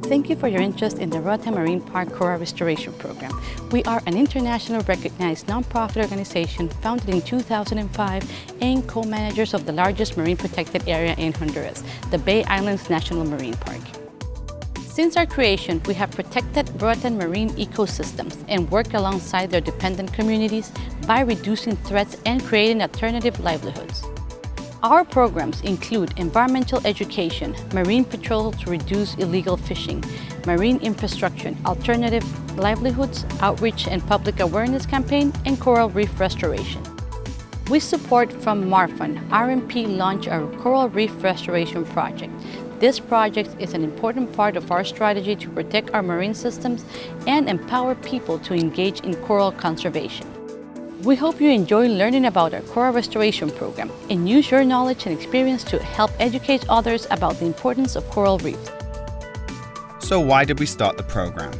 Thank you for your interest in the Roatan Marine Park Coral Restoration Program. We are an internationally recognized nonprofit organization founded in 2005 and co-managers of the largest marine protected area in Honduras, the Bay Islands National Marine Park. Since our creation, we have protected Roatan marine ecosystems and worked alongside their dependent communities by reducing threats and creating alternative livelihoods. Our programs include environmental education, marine patrol to reduce illegal fishing, marine infrastructure, alternative livelihoods, outreach and public awareness campaign, and coral reef restoration. With support from MARFUN, RMP launched our Coral Reef Restoration Project. This project is an important part of our strategy to protect our marine systems and empower people to engage in coral conservation. We hope you enjoy learning about our coral restoration program and use your knowledge and experience to help educate others about the importance of coral reefs. So why did we start the program?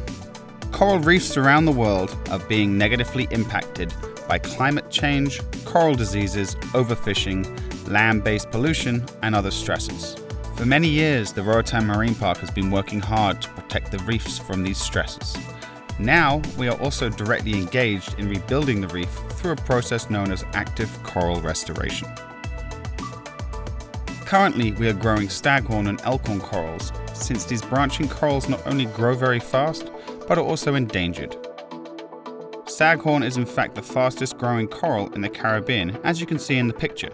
Coral reefs around the world are being negatively impacted by climate change, coral diseases, overfishing, land-based pollution, and other stresses. For many years, the Roatan Marine Park has been working hard to protect the reefs from these stresses. Now, we are also directly engaged in rebuilding the reef through a process known as active coral restoration. Currently, we are growing staghorn and elkhorn corals, since these branching corals not only grow very fast, but are also endangered. Staghorn is in fact the fastest growing coral in the Caribbean, as you can see in the picture,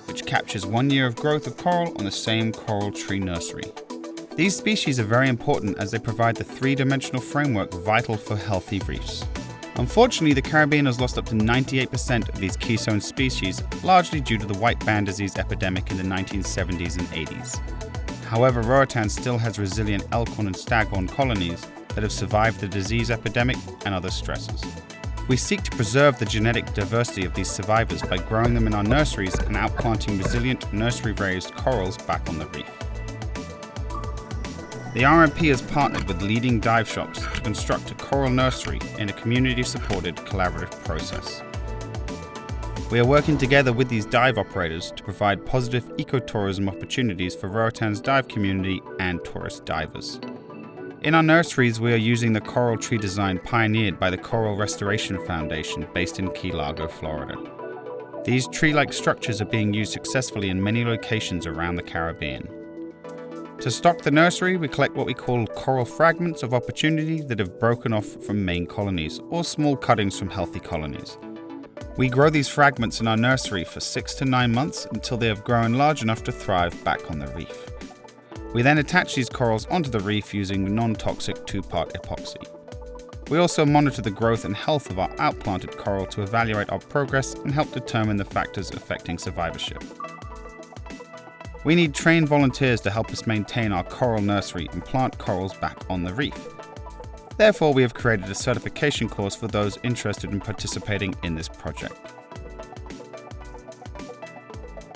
which captures 1 year of growth of coral on the same coral tree nursery. These species are very important as they provide the three-dimensional framework vital for healthy reefs. Unfortunately, the Caribbean has lost up to 98% of these keystone species, largely due to the white band disease epidemic in the 1970s and 80s. However, Roatan still has resilient elkhorn and staghorn colonies that have survived the disease epidemic and other stresses. We seek to preserve the genetic diversity of these survivors by growing them in our nurseries and outplanting resilient nursery-raised corals back on the reef. The RMP has partnered with leading dive shops to construct a coral nursery in a community-supported collaborative process. We are working together with these dive operators to provide positive ecotourism opportunities for Roatan's dive community and tourist divers. In our nurseries, we are using the coral tree design pioneered by the Coral Restoration Foundation based in Key Largo, Florida. These tree-like structures are being used successfully in many locations around the Caribbean. To stock the nursery, we collect what we call coral fragments of opportunity that have broken off from main colonies, or small cuttings from healthy colonies. We grow these fragments in our nursery for 6 to 9 months until they have grown large enough to thrive back on the reef. We then attach these corals onto the reef using non-toxic 2-part epoxy. We also monitor the growth and health of our outplanted coral to evaluate our progress and help determine the factors affecting survivorship. We need trained volunteers to help us maintain our coral nursery and plant corals back on the reef. Therefore, we have created a certification course for those interested in participating in this project.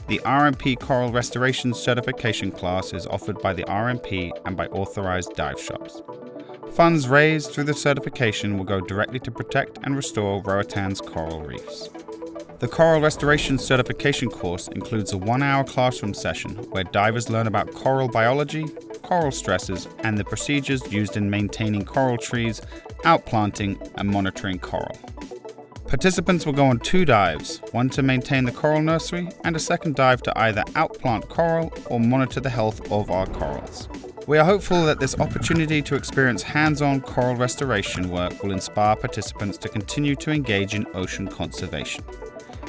The RMP Coral Restoration Certification class is offered by the RMP and by authorized dive shops. Funds raised through the certification will go directly to protect and restore Roatan's coral reefs. The Coral Restoration Certification course includes a 1-hour classroom session where divers learn about coral biology, coral stresses, and the procedures used in maintaining coral trees, outplanting, and monitoring coral. Participants will go on 2 dives, one to maintain the coral nursery and a second dive to either outplant coral or monitor the health of our corals. We are hopeful that this opportunity to experience hands-on coral restoration work will inspire participants to continue to engage in ocean conservation.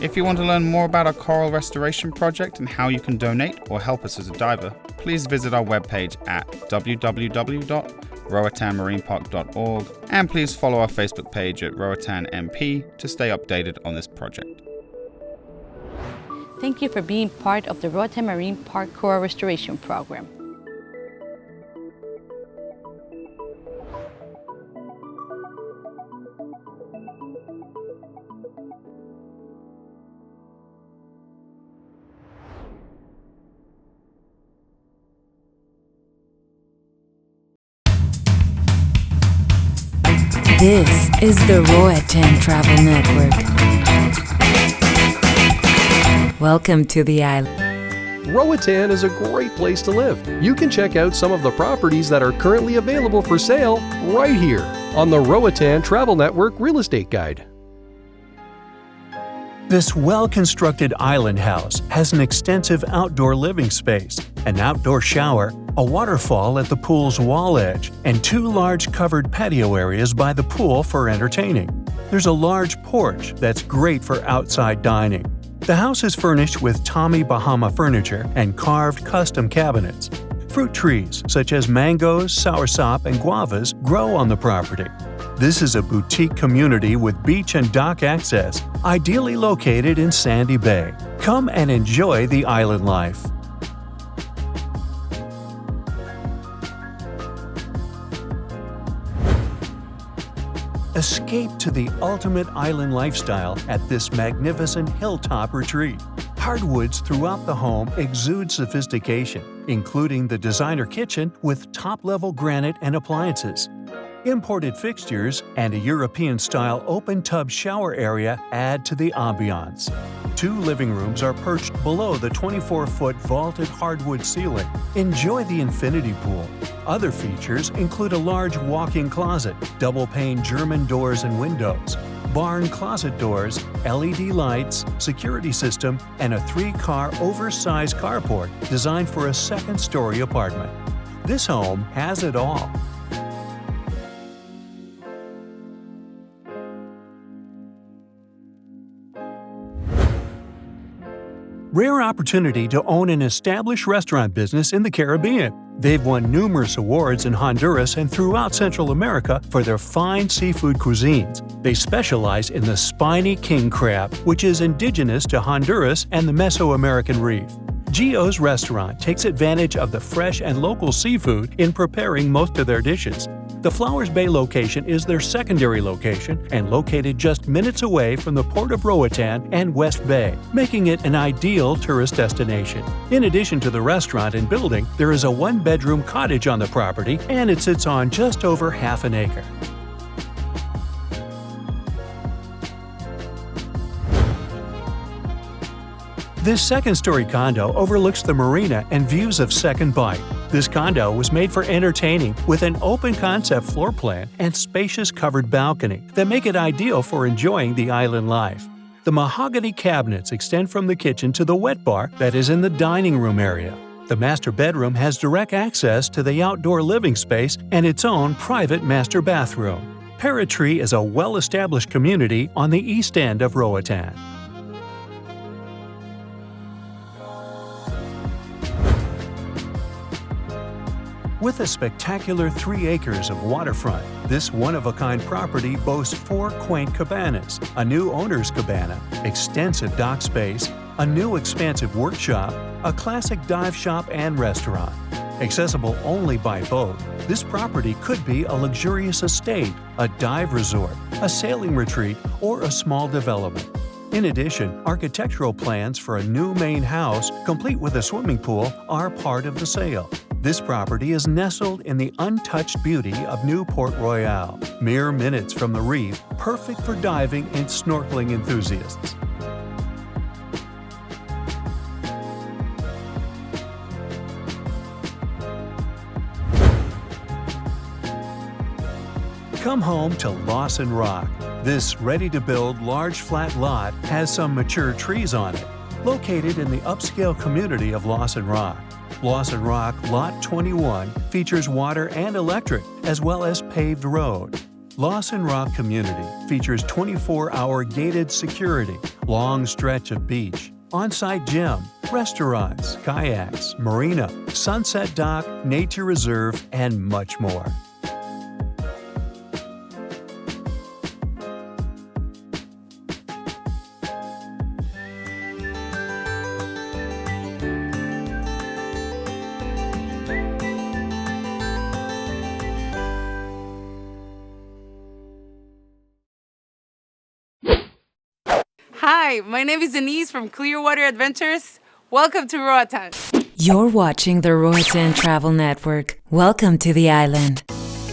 If you want to learn more about our coral restoration project and how you can donate or help us as a diver, please visit our webpage at www.roatanmarinepark.org and please follow our Facebook page at Roatan MP to stay updated on this project. Thank you for being part of the Roatan Marine Park Coral Restoration Program. This is the Roatan Travel Network. Welcome to the island. Roatan is a great place to live. You can check out some of the properties that are currently available for sale right here on the Roatan Travel Network Real Estate Guide. This well-constructed island house has an extensive outdoor living space, an outdoor shower, a waterfall at the pool's wall edge, and 2 large covered patio areas by the pool for entertaining. There's a large porch that's great for outside dining. The house is furnished with Tommy Bahama furniture and carved custom cabinets. Fruit trees such as mangoes, soursop, and guavas grow on the property. This is a boutique community with beach and dock access, ideally located in Sandy Bay. Come and enjoy the island life. Escape to the ultimate island lifestyle at this magnificent hilltop retreat. Hardwoods throughout the home exude sophistication, including the designer kitchen with top-level granite and appliances. Imported fixtures and a European-style open-tub shower area add to the ambiance. 2 living rooms are perched below the 24-foot vaulted hardwood ceiling. Enjoy the infinity pool. Other features include a large walk-in closet, double-pane German doors and windows, barn closet doors, LED lights, security system, and a 3-car oversized carport designed for a second-story apartment. This home has it all. Rare opportunity to own an established restaurant business in the Caribbean. They've won numerous awards in Honduras and throughout Central America for their fine seafood cuisines. They specialize in the spiny king crab, which is indigenous to Honduras and the Mesoamerican reef. Gio's restaurant takes advantage of the fresh and local seafood in preparing most of their dishes. The Flowers Bay location is their secondary location and located just minutes away from the Port of Roatan and West Bay, making it an ideal tourist destination. In addition to the restaurant and building, there is a 1-bedroom cottage on the property, and it sits on just over half an acre. This second-story condo overlooks the marina and views of Second Bight. This condo was made for entertaining with an open-concept floor plan and spacious covered balcony that make it ideal for enjoying the island life. The mahogany cabinets extend from the kitchen to the wet bar that is in the dining room area. The master bedroom has direct access to the outdoor living space and its own private master bathroom. Paratree is a well-established community on the east end of Roatan. With a spectacular 3 acres of waterfront, this one-of-a-kind property boasts 4 quaint cabanas, a new owner's cabana, extensive dock space, a new expansive workshop, a classic dive shop and restaurant. Accessible only by boat, this property could be a luxurious estate, a dive resort, a sailing retreat, or a small development. In addition, architectural plans for a new main house, complete with a swimming pool, are part of the sale. This property is nestled in the untouched beauty of New Port Royal, mere minutes from the reef, perfect for diving and snorkeling enthusiasts. Come home to Lawson Rock. This ready-to-build large flat lot has some mature trees on it. Located in the upscale community of Lawson Rock, Lawson Rock Lot 21 features water and electric, as well as paved road. Lawson Rock Community features 24-hour gated security, long stretch of beach, on-site gym, restaurants, kayaks, marina, sunset dock, nature reserve, and much more. Hi, my name is Denise from Clearwater Adventures. Welcome to Roatan. You're watching the Roatan Travel Network. Welcome to the island.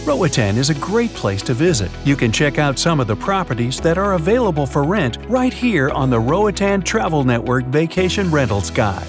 Roatan is a great place to visit. You can check out some of the properties that are available for rent right here on the Roatan Travel Network Vacation Rentals Guide.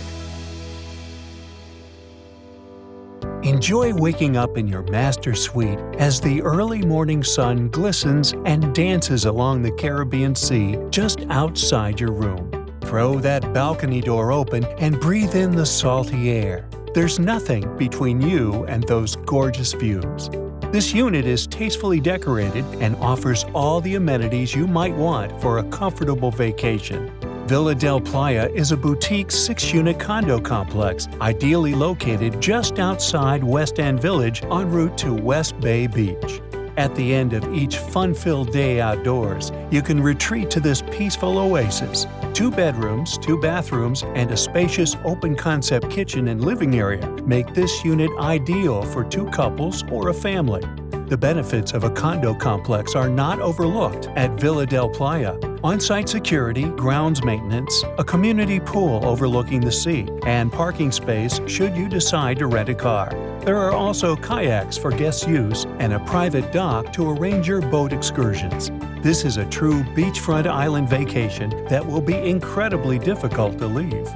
Enjoy waking up in your master suite as the early morning sun glistens and dances along the Caribbean Sea just outside your room. Throw that balcony door open and breathe in the salty air. There's nothing between you and those gorgeous views. This unit is tastefully decorated and offers all the amenities you might want for a comfortable vacation. Villa del Playa is a boutique 6-unit condo complex ideally located just outside West End Village en route to West Bay Beach. At the end of each fun-filled day outdoors, you can retreat to this peaceful oasis. 2 bedrooms, 2 bathrooms, and a spacious open-concept kitchen and living area make this unit ideal for 2 couples or a family. The benefits of a condo complex are not overlooked at Villa del Playa. On-site security, grounds maintenance, a community pool overlooking the sea, and parking space should you decide to rent a car. There are also kayaks for guest use and a private dock to arrange your boat excursions. This is a true beachfront island vacation that will be incredibly difficult to leave.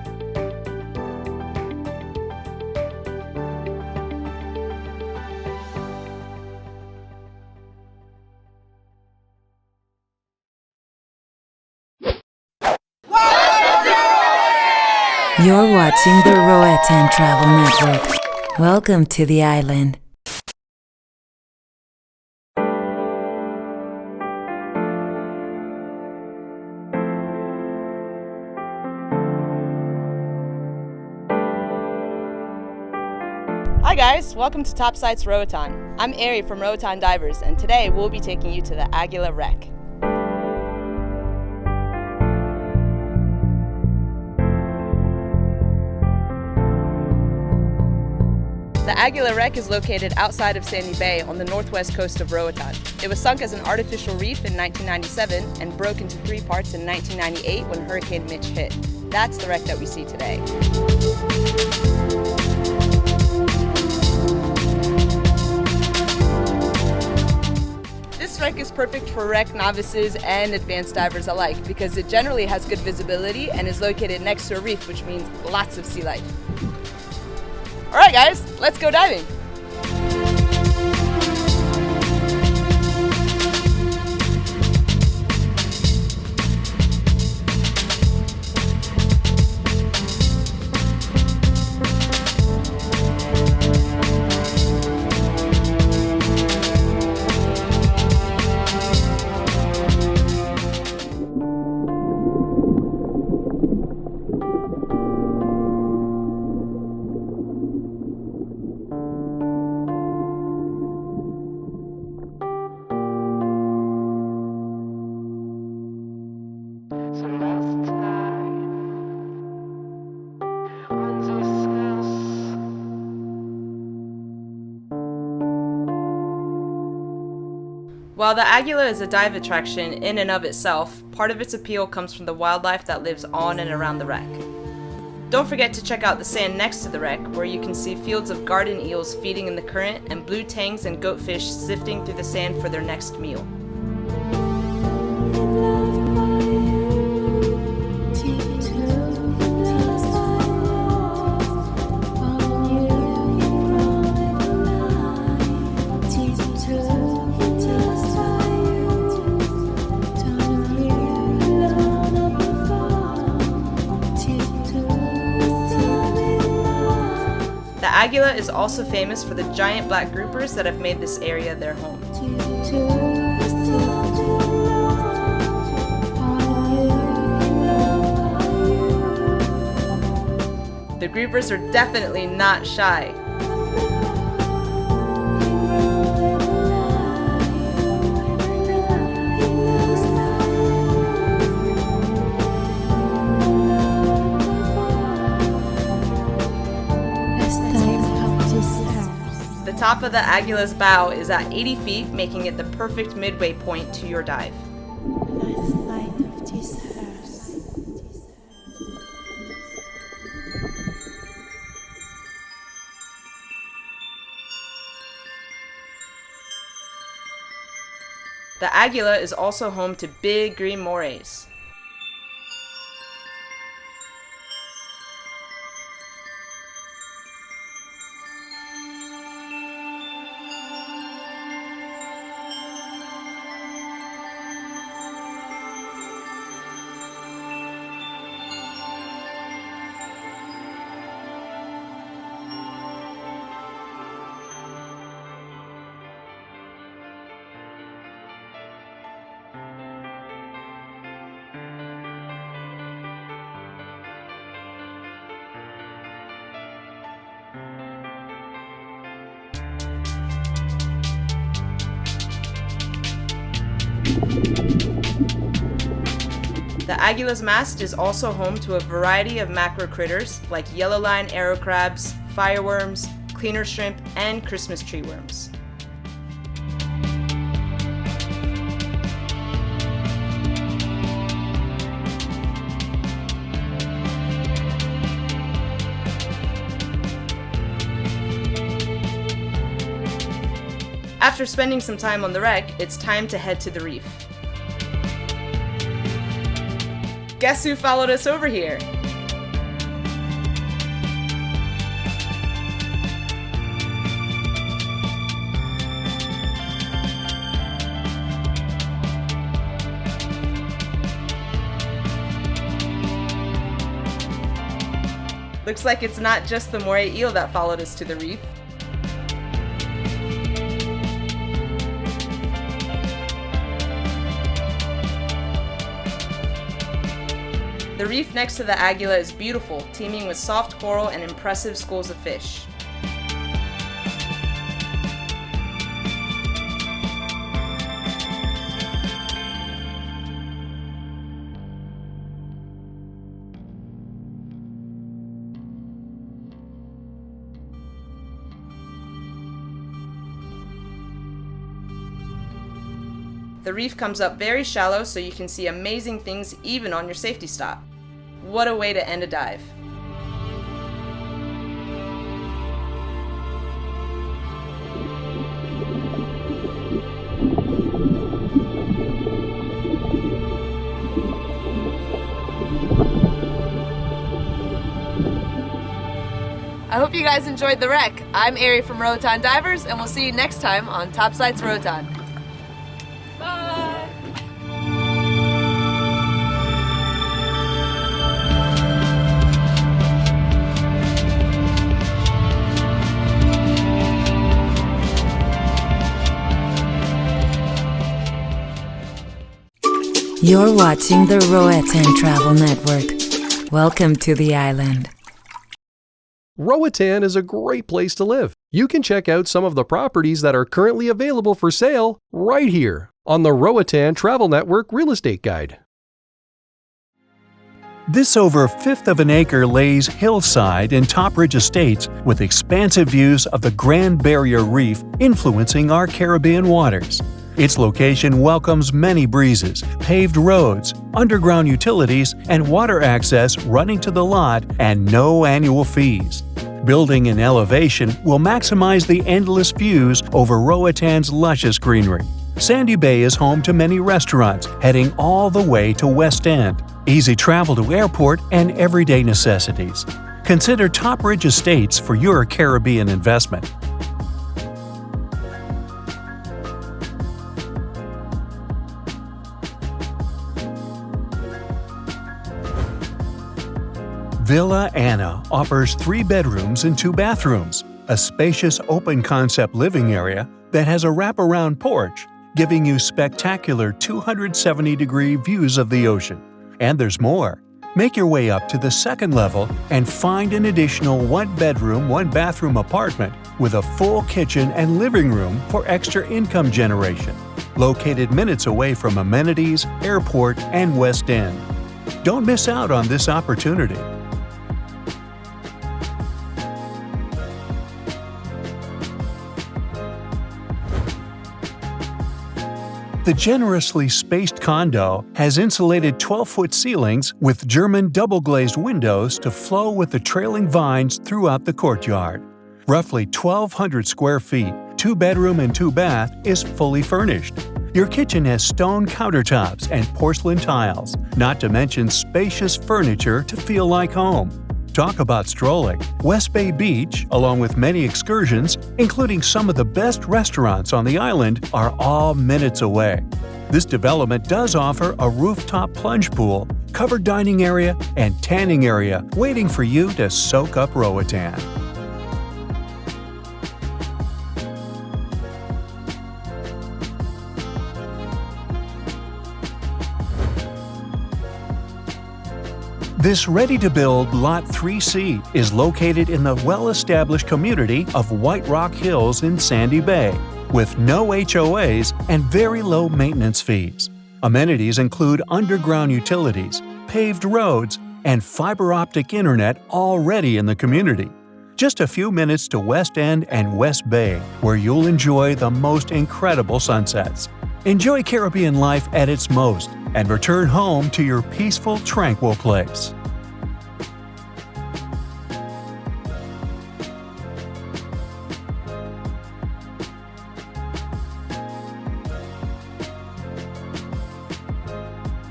You're watching the Roatan Travel Network. Welcome to the island. Hi guys, welcome to Top Sites Roatan. I'm Ari from Roatan Divers, and today we'll be taking you to the Agula wreck. The Agula wreck is located outside of Sandy Bay on the northwest coast of Roatan. It was sunk as an artificial reef in 1997 and broke into 3 parts in 1998 when Hurricane Mitch hit. That's the wreck that we see today. This wreck is perfect for wreck novices and advanced divers alike because it generally has good visibility and is located next to a reef, which means lots of sea life. Alright guys, let's go diving! While the Agula is a dive attraction in and of itself, part of its appeal comes from the wildlife that lives on and around the wreck. Don't forget to check out the sand next to the wreck, where you can see fields of garden eels feeding in the current and blue tangs and goatfish sifting through the sand for their next meal. The Agula is also famous for the giant black groupers that have made this area their home. The groupers are definitely not shy. The top of the Agula's bow is at 80 feet, making it the perfect midway point to your dive. The Agula is also home to big green morays. The Agula's mast is also home to a variety of macro critters like yellowline arrow crabs, fireworms, cleaner shrimp, and Christmas tree worms. After spending some time on the wreck, it's time to head to the reef. Guess who followed us over here? Looks like it's not just the moray eel that followed us to the reef. The reef next to the Agula is beautiful, teeming with soft coral and impressive schools of fish. The reef comes up very shallow, so you can see amazing things even on your safety stop. What a way to end a dive. I hope you guys enjoyed the wreck. I'm Ari from Roatan Divers, and we'll see you next time on Topsides Roatan. Bye! You're watching the Roatan Travel Network. Welcome to the island. Roatan is a great place to live. You can check out some of the properties that are currently available for sale right here on the Roatan Travel Network Real Estate Guide. This over a fifth of an acre lays hillside in Topridge Estates with expansive views of the Grand Barrier Reef influencing our Caribbean waters. Its location welcomes many breezes, paved roads, underground utilities, and water access running to the lot and no annual fees. Building in elevation will maximize the endless views over Roatan's luscious greenery. Sandy Bay is home to many restaurants heading all the way to West End. Easy travel to airport and everyday necessities. Consider Topridge Estates for your Caribbean investment. Villa Anna offers 3 bedrooms and 2 bathrooms, a spacious open-concept living area that has a wraparound porch, giving you spectacular 270-degree views of the ocean. And there's more. Make your way up to the second level and find an additional 1-bedroom, 1-bathroom apartment with a full kitchen and living room for extra income generation, located minutes away from amenities, airport, and West End. Don't miss out on this opportunity. The generously spaced condo has insulated 12-foot ceilings with German double-glazed windows to flow with the trailing vines throughout the courtyard. Roughly 1,200 square feet, 2-bedroom and 2-bath is fully furnished. Your kitchen has stone countertops and porcelain tiles, not to mention spacious furniture to feel like home. Talk about strolling. West Bay Beach, along with many excursions, including some of the best restaurants on the island, are all minutes away. This development does offer a rooftop plunge pool, covered dining area, and tanning area waiting for you to soak up Roatan. This ready-to-build Lot 3C is located in the well-established community of White Rock Hills in Sandy Bay, with no HOAs and very low maintenance fees. Amenities include underground utilities, paved roads, and fiber optic internet already in the community. Just a few minutes to West End and West Bay, where you'll enjoy the most incredible sunsets. Enjoy Caribbean life at its most and return home to your peaceful, tranquil place.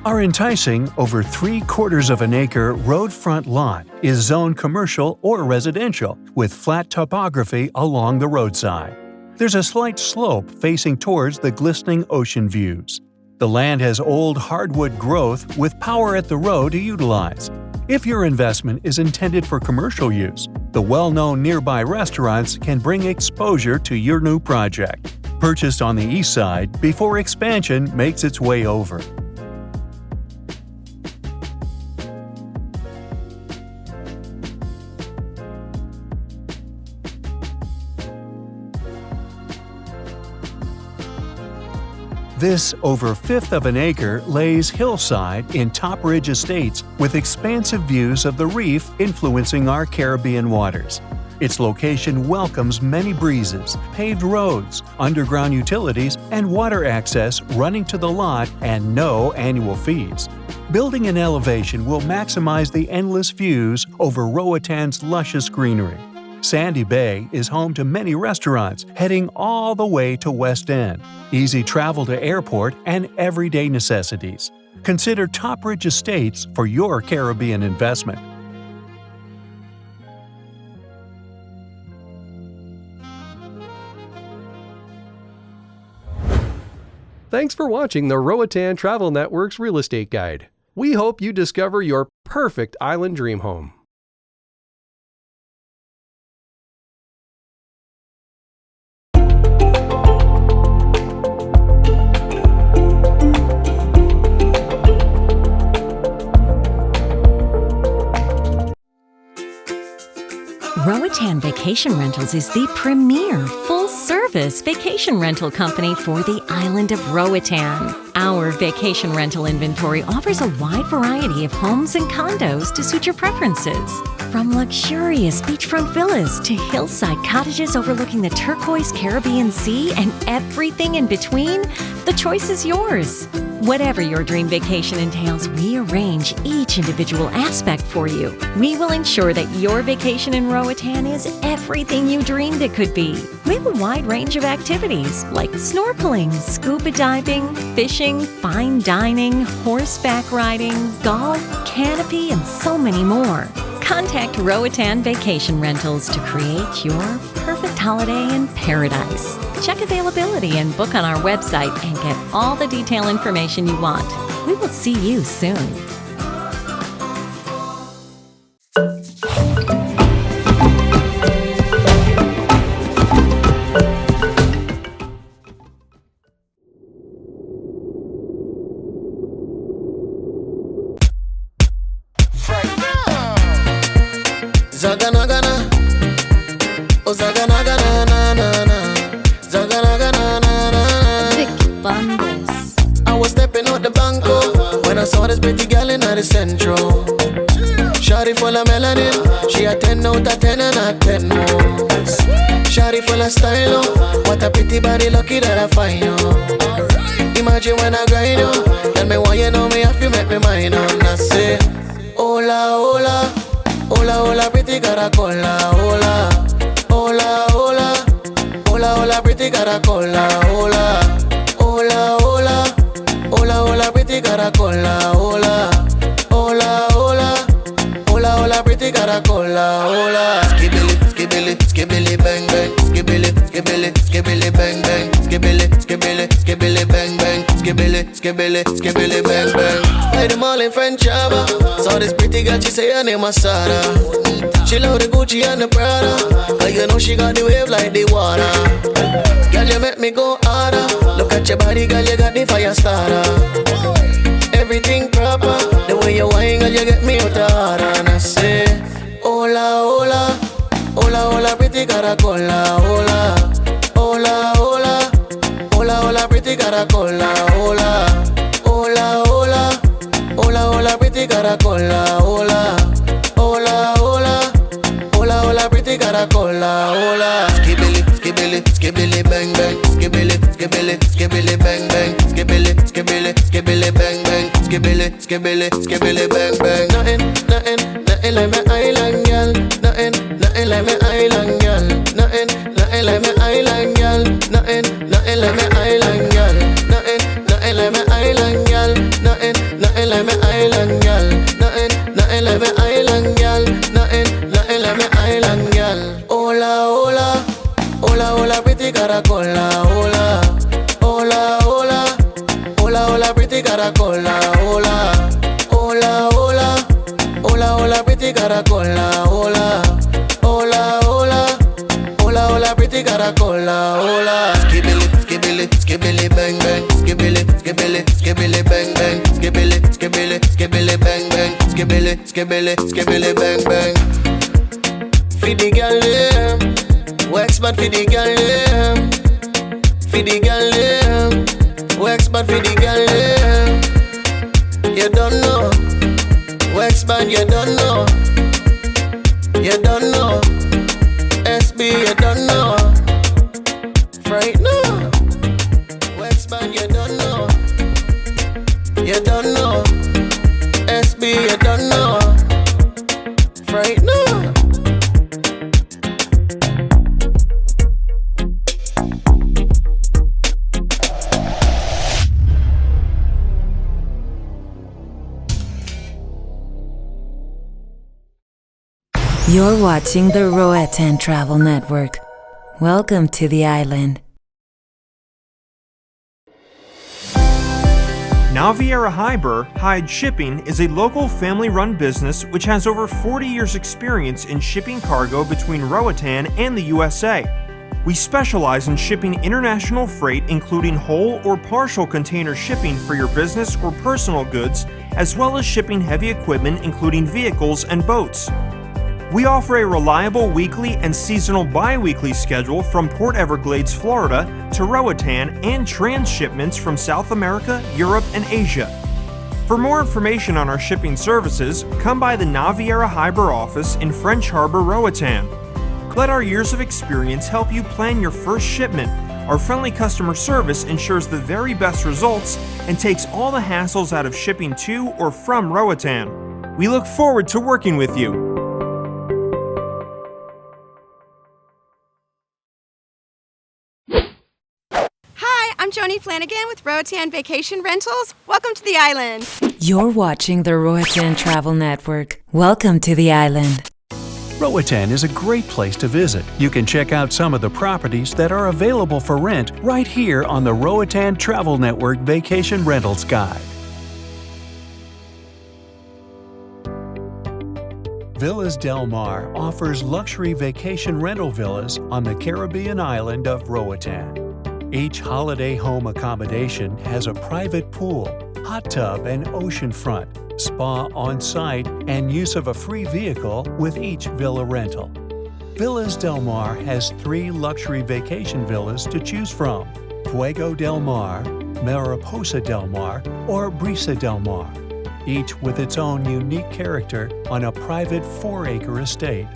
Our enticing, over 3/4 of an acre roadfront lot is zoned commercial or residential, with flat topography along the roadside. There's a slight slope facing towards the glistening ocean views. The land has old hardwood growth with power at the road to utilize. If your investment is intended for commercial use, the well-known nearby restaurants can bring exposure to your new project. Purchased on the east side before expansion makes its way over. This over 1/5 of an acre lays hillside in Top Ridge Estates with expansive views of the reef influencing our Caribbean waters. Its location welcomes many breezes, paved roads, underground utilities, and water access running to the lot and no annual fees. Building an elevation will maximize the endless views over Roatan's luscious greenery. Sandy Bay is home to many restaurants heading all the way to West End, easy travel to airport, and everyday necessities. Consider Top Ridge Estates for your Caribbean investment. Thanks for watching the Roatan Travel Network's Real Estate Guide. We hope you discover your perfect island dream home. Roatan Vacation Rentals is the premier full-service vacation rental company for the island of Roatan. Our vacation rental inventory offers a wide variety of homes and condos to suit your preferences. From luxurious beachfront villas to hillside cottages overlooking the turquoise Caribbean Sea and everything in between, the choice is yours. Whatever your dream vacation entails, we arrange each individual aspect for you. We will ensure that your vacation in Roatan is everything you dreamed it could be. We have a wide range of activities like snorkeling, scuba diving, fishing, fine dining, horseback riding, golf, canopy, and so many more. Contact Roatan Vacation Rentals to create your perfect holiday in paradise. Check availability and book on our website and get all the detailed information you want. We will see you soon. Zaganagana, oh zaganagana na na na, zaganagana na na. Vicky Bandes. I was stepping out the banco when I saw this pretty girl in the central. Shawty full of melanin, she a 10 out of 10 and a 10 more. Shawty full of style, oh, what a pretty body, lucky that I find you. Imagine when I grind you, tell me why you know me if you make me mine. And I say, hola, hola. Hola, hola, pretty caracola, hola. Hola, hola. Hola, hola, pretty caracola, hola. Hola, hola. caracola, hola, hola, hola, hola, hola, pretty caracola, hola. Skibili, skibili, skibili, bang bang, skibili, skibili, skibili, bang bang, skibili, skibili, skibili, bang bang, skibili, skibili, skibili, bang bang. By the mall in French Java, saw this pretty girl, she say her name was Sarah. She love the Gucci and the Prada, but you know she got the wave like the water. Girl, you make me go harder. Look at your body, girl, you got the fire starter. Everything proper, the way you whine, girl, you get me out the harder. And I say, hola, hola, hola, hola, pretty caracola, hola, hola, hola, hola, hola, pretty caracola, hola, hola, hola, hola, hola, pretty caracola, hola, hola, hola, hola, hola, pretty caracola, hola. Skibili, skibili, skibili, bang bang, skibili, skibili, skibili, bang bang, skibili, skibili, skibili, bang bang, skibili, skibili, skibili, bang bang. Nothing, nothing, nothing like my island girl. Nothing, nothing like my island girl. Nothing, nothing like my island girl. Nothing, nothing like my island girl. Nothing, nothing like my island girl. Nothing, nothing like my island girl. Nothing, nothing like my island girl. Nothing, nothing like my island girl. Hola, hola, hola, hola, pretty caracola, hola, hola, hola, hola, hola, pretty caracola, hola, hola, hola, hola, hola, pretty caracola, hola, hola, hola, hola, hola, pretty caracola, hola. Skibili, skibili, skibili, bang bang, skibili, skibili, skibili, bang bang, skibili, skibili, skibili, bang bang, skibili, skibili, skibili, bang bang. Feed the girl them, wax bad for the girl them. Feed the girl them, wax bad for the girl them. You don't know, wax bad you don't know. You don't know, SB you don't know. Right now, wax bad you don't know. You don't know, SB you don't know. Right now. You're watching the Roatan Travel Network. Welcome to the island. Naviera Hyde Shipping is a local family-run business which has over 40 years' experience in shipping cargo between Roatan and the USA. We specialize in shipping international freight, including whole or partial container shipping for your business or personal goods, as well as shipping heavy equipment, including vehicles and boats. We offer a reliable weekly and seasonal bi-weekly schedule from Port Everglades, Florida to Roatan and transshipments from South America, Europe, and Asia. For more information on our shipping services, come by the Naviera Hyde office in French Harbor, Roatan. Let our years of experience help you plan your first shipment. Our friendly customer service ensures the very best results and takes all the hassles out of shipping to or from Roatan. We look forward to working with you. I'm Joni Flanagan with Roatan Vacation Rentals. Welcome to the island. You're watching the Roatan Travel Network. Welcome to the island. Roatan is a great place to visit. You can check out some of the properties that are available for rent right here on the Roatan Travel Network Vacation Rentals Guide. Villas Del Mar offers luxury vacation rental villas on the Caribbean island of Roatan. Each holiday home accommodation has a private pool, hot tub and oceanfront, spa on-site, and use of a free vehicle with each villa rental. Villas Del Mar has 3 luxury vacation villas to choose from: Fuego Del Mar, Mariposa Del Mar, or Brisa Del Mar, each with its own unique character on a private 4-acre estate.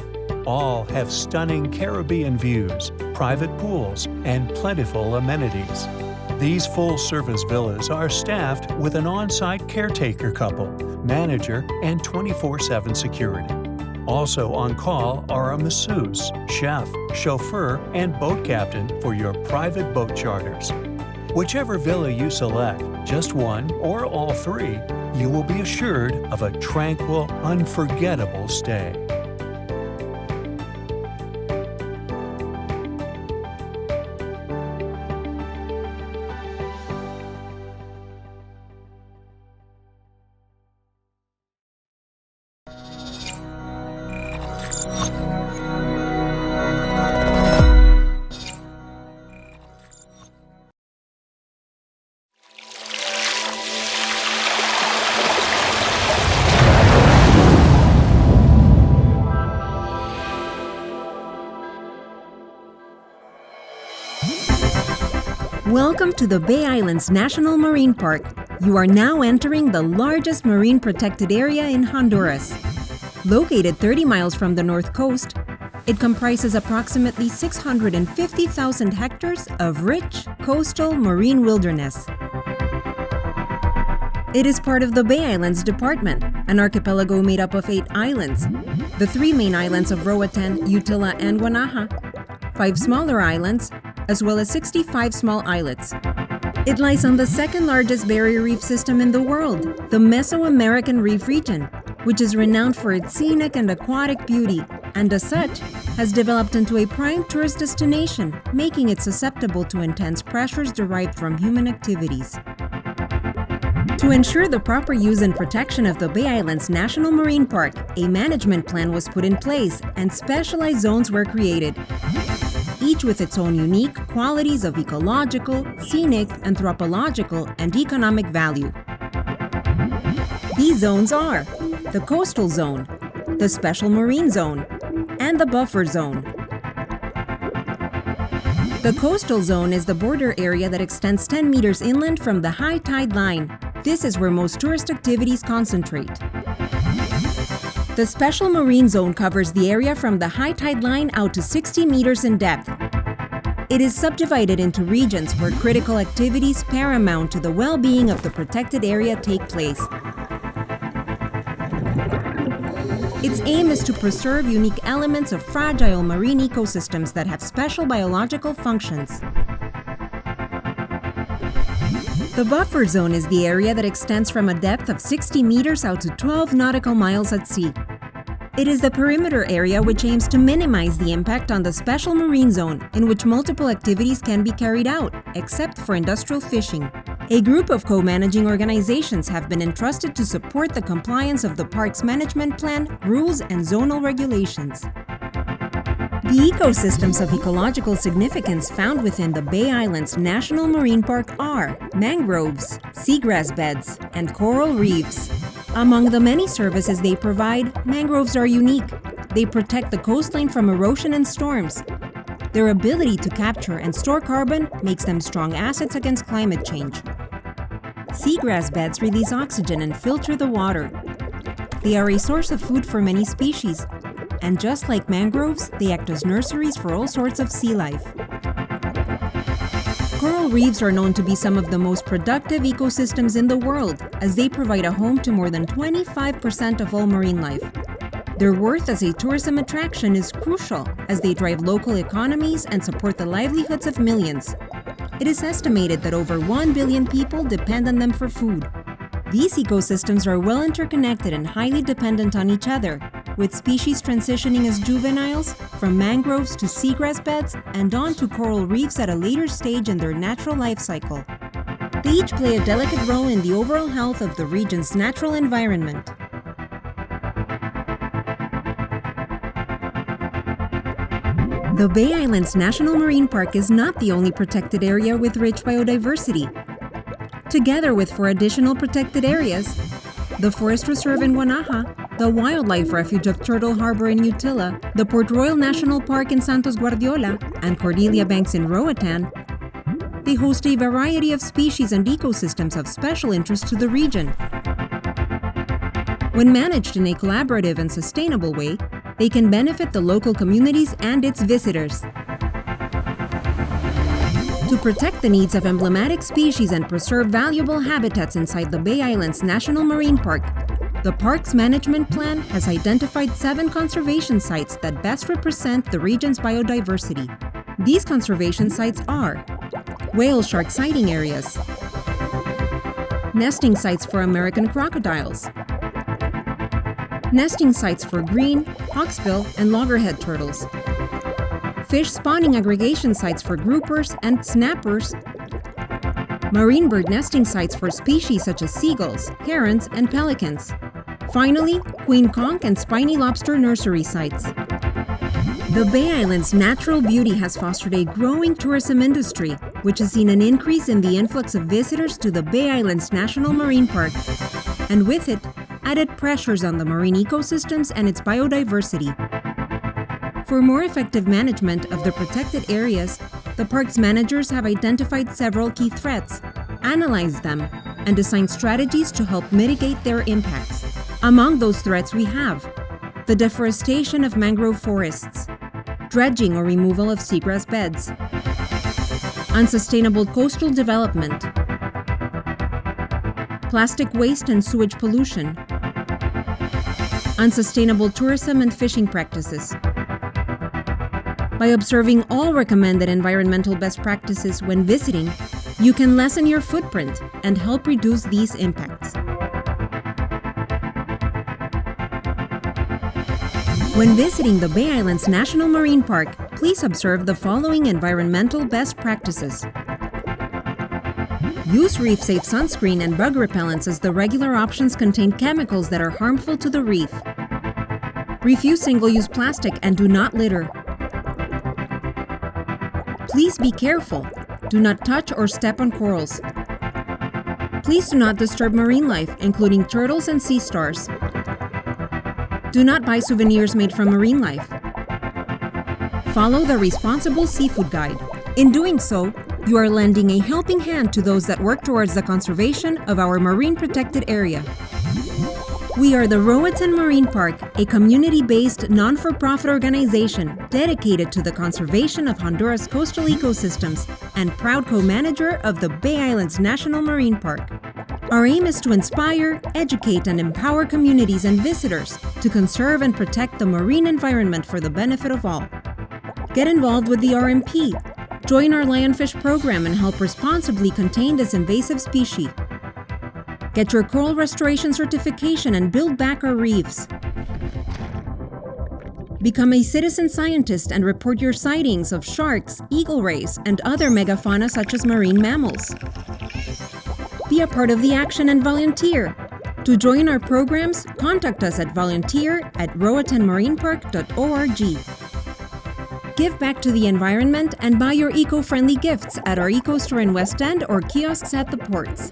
All have stunning Caribbean views, private pools, and plentiful amenities. These full-service villas are staffed with an on-site caretaker couple, manager, and 24/7 security. Also on call are a masseuse, chef, chauffeur, and boat captain for your private boat charters. Whichever villa you select, just one or all three, you will be assured of a tranquil, unforgettable stay. Welcome to the Bay Islands National Marine Park. You are now entering the largest marine protected area in Honduras. Located 30 miles from the north coast, it comprises approximately 650,000 hectares of rich coastal marine wilderness. It is part of the Bay Islands Department, an archipelago made up of 8 islands. The 3 main islands of Roatan, Utila, and Guanaja, 5 smaller islands, as well as 65 small islets. It lies on the second largest barrier reef system in the world, the Mesoamerican Reef Region, which is renowned for its scenic and aquatic beauty, and as such, has developed into a prime tourist destination, making it susceptible to intense pressures derived from human activities. To ensure the proper use and protection of the Bay Islands National Marine Park, a management plan was put in place and specialized zones were created, each with its own unique qualities of ecological, scenic, anthropological, and economic value. These zones are the Coastal Zone, the Special Marine Zone, and the Buffer Zone. The Coastal Zone is the border area that extends 10 meters inland from the high tide line. This is where most tourist activities concentrate. The Special Marine Zone covers the area from the high tide line out to 60 meters in depth. It is subdivided into regions where critical activities paramount to the well-being of the protected area take place. Its aim is to preserve unique elements of fragile marine ecosystems that have special biological functions. The buffer zone is the area that extends from a depth of 60 meters out to 12 nautical miles at sea. It is the perimeter area which aims to minimize the impact on the special marine zone, in which multiple activities can be carried out, except for industrial fishing. A group of co-managing organizations have been entrusted to support the compliance of the park's management plan, rules, and zonal regulations. The ecosystems of ecological significance found within the Bay Islands National Marine Park are mangroves, seagrass beds, and coral reefs. Among the many services they provide, mangroves are unique. They protect the coastline from erosion and storms. Their ability to capture and store carbon makes them strong assets against climate change. Seagrass beds release oxygen and filter the water. They are a source of food for many species, and just like mangroves, they act as nurseries for all sorts of sea life. Coral reefs are known to be some of the most productive ecosystems in the world, as they provide a home to more than 25% of all marine life. Their worth as a tourism attraction is crucial, as they drive local economies and support the livelihoods of millions. It is estimated that over 1 billion people depend on them for food. These ecosystems are well interconnected and highly dependent on each other, with species transitioning as juveniles from mangroves to seagrass beds and on to coral reefs at a later stage in their natural life cycle. They each play a delicate role in the overall health of the region's natural environment. The Bay Islands National Marine Park is not the only protected area with rich biodiversity. Together with 4 additional protected areas, the Forest Reserve in Guanaja, the Wildlife Refuge of Turtle Harbor in Utila, the Port Royal National Park in Santos Guardiola, and Cordelia Banks in Roatan, they host a variety of species and ecosystems of special interest to the region. When managed in a collaborative and sustainable way, they can benefit the local communities and its visitors. To protect the needs of emblematic species and preserve valuable habitats inside the Bay Islands National Marine Park, the park's management plan has identified 7 conservation sites that best represent the region's biodiversity. These conservation sites are whale shark sighting areas, nesting sites for American crocodiles, nesting sites for green, hawksbill, and loggerhead turtles, fish spawning aggregation sites for groupers and snappers, marine bird nesting sites for species such as seagulls, herons, and pelicans. Finally, queen conch and spiny lobster nursery sites. The Bay Island's natural beauty has fostered a growing tourism industry, which has seen an increase in the influx of visitors to the Bay Islands National Marine Park, and with it, added pressures on the marine ecosystems and its biodiversity. For more effective management of the protected areas, the park's managers have identified several key threats, analyzed them, and assigned strategies to help mitigate their impacts. Among those threats we have the deforestation of mangrove forests, dredging or removal of seagrass beds, unsustainable coastal development, plastic waste and sewage pollution, unsustainable tourism and fishing practices. By observing all recommended environmental best practices when visiting, you can lessen your footprint and help reduce these impacts. When visiting the Bay Islands National Marine Park, please observe the following environmental best practices. Use reef-safe sunscreen and bug repellents as the regular options contain chemicals that are harmful to the reef. Refuse single-use plastic and do not litter. Please be careful. Do not touch or step on corals. Please do not disturb marine life, including turtles and sea stars. Do not buy souvenirs made from marine life. Follow the Responsible Seafood Guide. In doing so, you are lending a helping hand to those that work towards the conservation of our marine protected area. We are the Roatan Marine Park, a community-based, non-for-profit organization dedicated to the conservation of Honduras' coastal ecosystems and proud co-manager of the Bay Islands National Marine Park. Our aim is to inspire, educate, and empower communities and visitors to conserve and protect the marine environment for the benefit of all. Get involved with the RMP, join our lionfish program, and help responsibly contain this invasive species. Get your coral restoration certification and build back our reefs. Become a citizen scientist and report your sightings of sharks, eagle rays, and other megafauna such as marine mammals. Be a part of the action and volunteer. To join our programs, contact us at volunteer@roatanmarinepark.org. Give back to the environment and buy your eco-friendly gifts at our eco-store in West End or kiosks at the ports.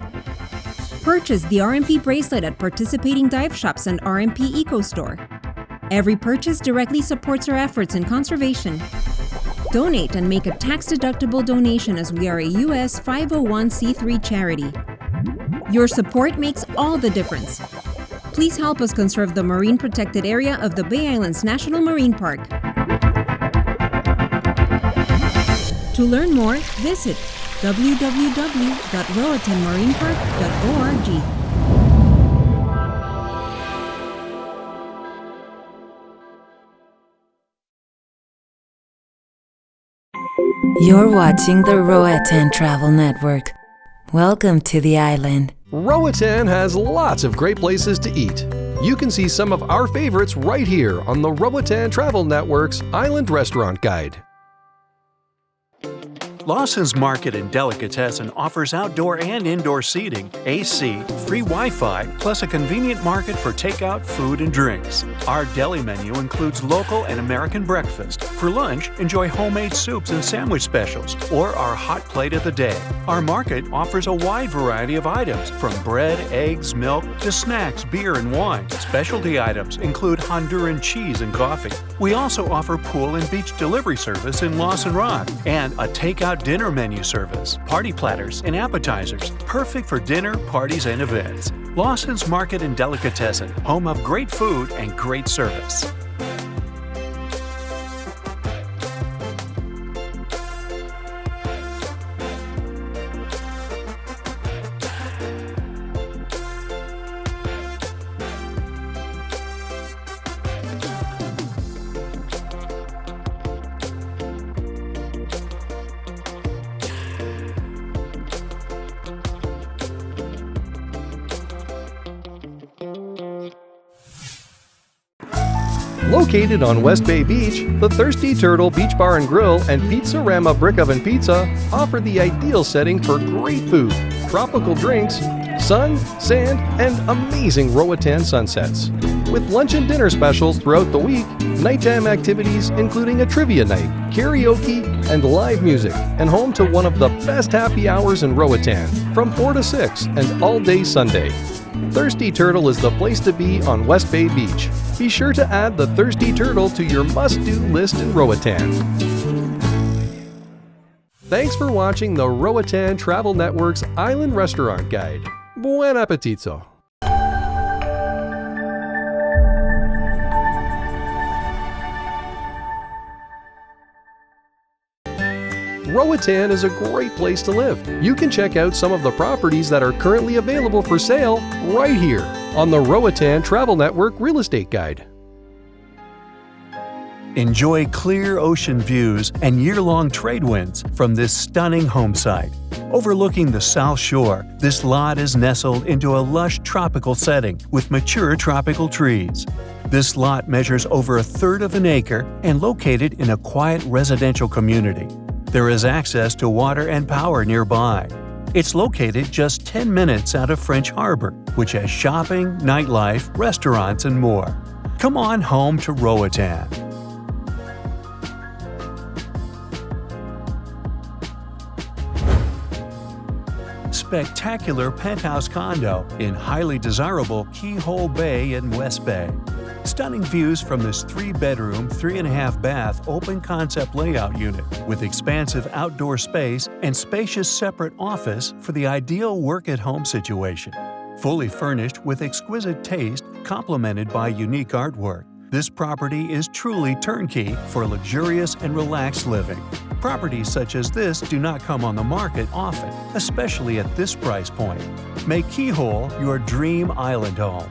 Purchase the RMP bracelet at participating dive shops and RMP Eco Store. Every purchase directly supports our efforts in conservation. Donate and make a tax-deductible donation as we are a U.S. 501c3 charity. Your support makes all the difference. Please help us conserve the marine protected area of the Bay Islands National Marine Park. To learn more, visit www.roatanmarinepark.org. You're watching the Roatan Travel Network. Welcome to the island. Roatan has lots of great places to eat. You can see some of our favorites right here on the Roatan Travel Network's Island Restaurant Guide. Lawson's Market and Delicatessen offers outdoor and indoor seating, AC, free Wi-Fi, plus a convenient market for takeout, food, and drinks. Our deli menu includes local and American breakfast. For lunch, enjoy homemade soups and sandwich specials, or our hot plate of the day. Our market offers a wide variety of items, from bread, eggs, milk, to snacks, beer, and wine. Specialty items include Honduran cheese and coffee. We also offer pool and beach delivery service in Lawson Rock, and a takeout dinner menu service, party platters and appetizers, perfect for dinner, parties, and events. Lawson's Market and Delicatessen, home of great food and great service. Located on West Bay Beach, the Thirsty Turtle Beach Bar and Grill and Pizzarama Brick Oven Pizza offer the ideal setting for great food, tropical drinks, sun, sand, and amazing Roatan sunsets. With lunch and dinner specials throughout the week, nighttime activities including a trivia night, karaoke, and live music, and home to one of the best happy hours in Roatan from 4 to 6 and all day Sunday. Thirsty Turtle is the place to be on West Bay Beach. Be sure to add the Thirsty Turtle to your must-do list in Roatan. Thanks for watching the Roatan Travel Network's Island Restaurant Guide. Buen appetito! Roatan is a great place to live. You can check out some of the properties that are currently available for sale right here on the Roatan Travel Network Real Estate Guide. Enjoy clear ocean views and year-long trade winds from this stunning home site. Overlooking the South Shore, this lot is nestled into a lush tropical setting with mature tropical trees. This lot measures over 1/3 of an acre and located in a quiet residential community. There is access to water and power nearby. It's located just 10 minutes out of French Harbor, which has shopping, nightlife, restaurants, and more. Come on home to Roatan. Spectacular penthouse condo in highly desirable Keyhole Bay in West Bay. Stunning views from this 3-bedroom, 3.5-bath open-concept layout unit with expansive outdoor space and spacious separate office for the ideal work-at-home situation. Fully furnished with exquisite taste complemented by unique artwork, this property is truly turnkey for luxurious and relaxed living. Properties such as this do not come on the market often, especially at this price point. Make Keyhole your dream island home.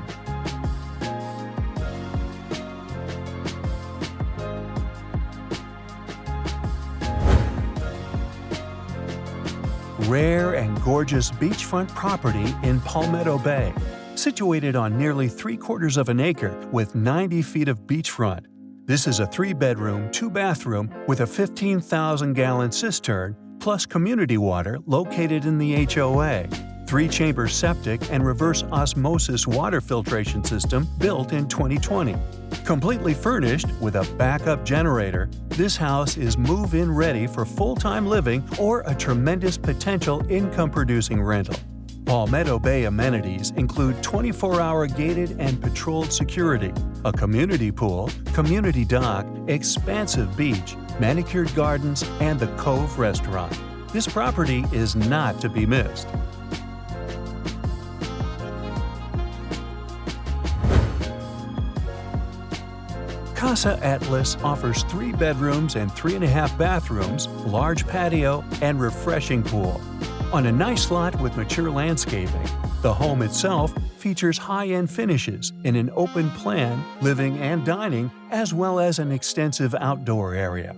Rare and gorgeous beachfront property in Palmetto Bay, situated on nearly 3/4 of an acre with 90 feet of beachfront. This is a 3-bedroom, 2-bathroom with a 15,000-gallon cistern plus community water located in the HOA. 3-chamber septic and reverse osmosis water filtration system built in 2020. Completely furnished with a backup generator, this house is move-in ready for full-time living or a tremendous potential income-producing rental. Palmetto Bay amenities include 24-hour gated and patrolled security, a community pool, community dock, expansive beach, manicured gardens, and the Cove restaurant. This property is not to be missed. Casa Atlas offers 3 bedrooms and 3.5 bathrooms, large patio, and refreshing pool. On a nice lot with mature landscaping, the home itself features high-end finishes in an open plan, living and dining, as well as an extensive outdoor area.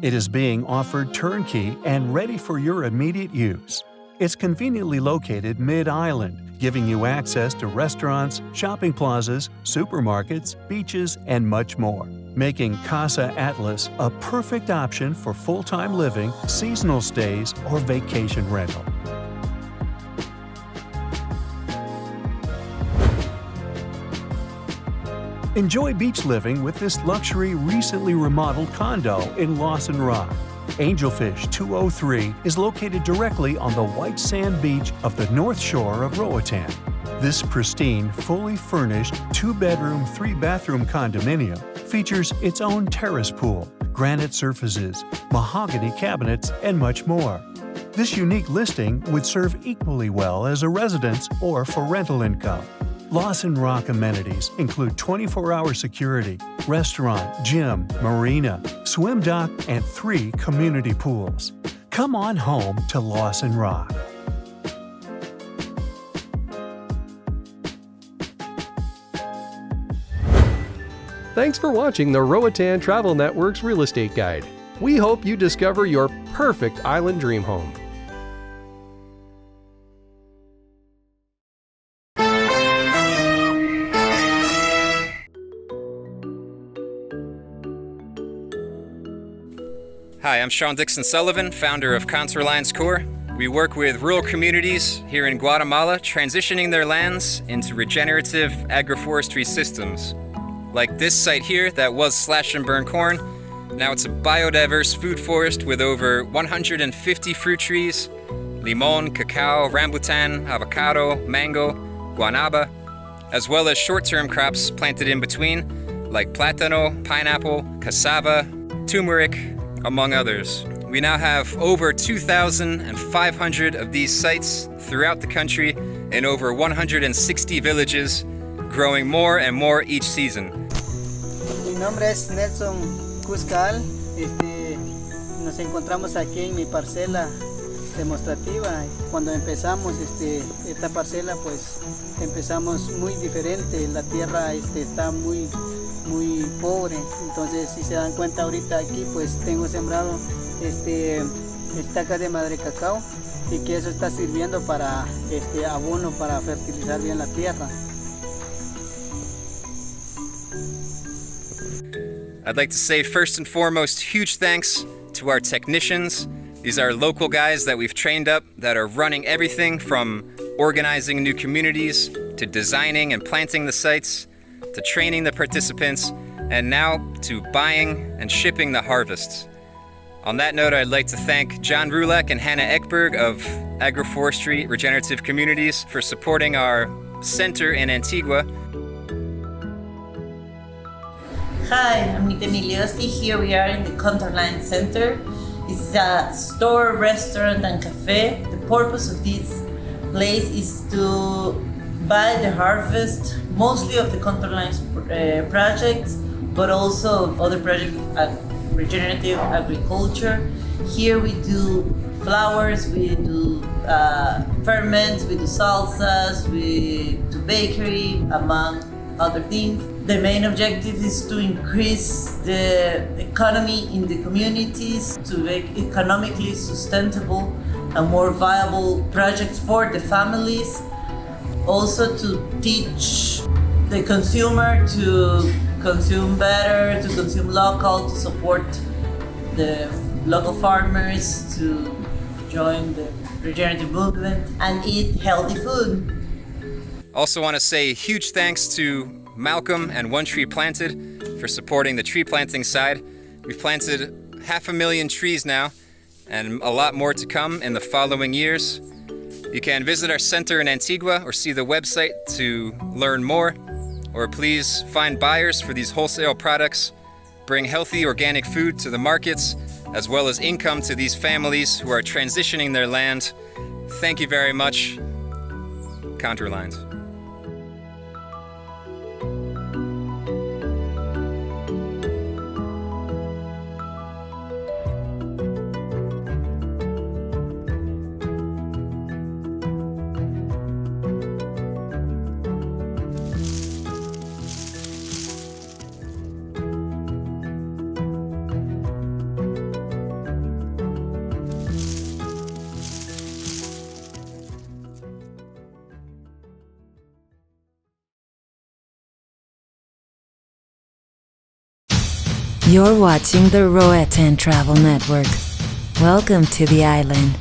It is being offered turnkey and ready for your immediate use. It's conveniently located mid-island, giving you access to restaurants, shopping plazas, supermarkets, beaches, and much more, making Casa Atlas a perfect option for full-time living, seasonal stays, or vacation rental. Enjoy beach living with this luxury recently remodeled condo in Lawson Rock. Angelfish 203 is located directly on the white sand beach of the North Shore of Roatan. This pristine, fully furnished 2-bedroom, 3-bathroom condominium features its own terrace pool, granite surfaces, mahogany cabinets, and much more. This unique listing would serve equally well as a residence or for rental income. Lawson Rock amenities include 24-hour security, restaurant, gym, marina, swim dock, and 3 community pools. Come on home to Lawson Rock. Thanks for watching the Roatan Travel Network's Real Estate Guide. We hope you discover your perfect island dream home. Hi, I'm Sean Dixon Sullivan, founder of Contour Lines Corps. We work with rural communities here in Guatemala, transitioning their lands into regenerative agroforestry systems. Like this site here that was slash and burn corn, now it's a biodiverse food forest with over 150 fruit trees, limon, cacao, rambutan, avocado, mango, guanaba, as well as short-term crops planted in between, like plátano, pineapple, cassava, turmeric, among others. We now have over 2,500 of these sites throughout the country in over 160 villages, growing more and more each season. Mi nombre es Nelson Cuscal. Nos encontramos aquí en mi parcela demostrativa. Cuando empezamos esta parcela, pues empezamos muy diferente. La tierra está muy pobre. Entonces, si se dan cuenta ahorita aquí, pues tengo sembrado estacas de madre cacao y que eso está sirviendo para abono para fertilizar bien la tierra. I'd like to say first and foremost, huge thanks to our technicians. These are local guys that we've trained up that are running everything from organizing new communities to designing and planting the sites to training the participants and now to buying and shipping the harvests. On that note, I'd like to thank John Rulek and Hannah Ekberg of Agroforestry Regenerative Communities for supporting our center in Antigua. Hi, I'm Nita Miliosi. Here we are in the Contour Line Center. It's a store, restaurant, and cafe. The purpose of this place is to buy the harvest, mostly of the Contour Lines projects, but also of other projects of regenerative agriculture. Here we do flowers, we do ferments, we do salsas, we do bakery, among other things. The main objective is to increase the economy in the communities, to make economically sustainable and more viable projects for the families. Also to teach the consumer to consume better, to consume local, to support the local farmers, to join the regenerative movement and eat healthy food. Also want to say huge thanks to Malcolm and One Tree Planted for supporting the tree planting side. We've planted 500,000 trees now and a lot more to come in the following years. You can visit our center in Antigua or see the website to learn more, or please find buyers for these wholesale products, bring healthy organic food to the markets, as well as income to these families who are transitioning their land. Thank you very much. Contour Lines. You're watching the Roatan Travel Network. Welcome to the island.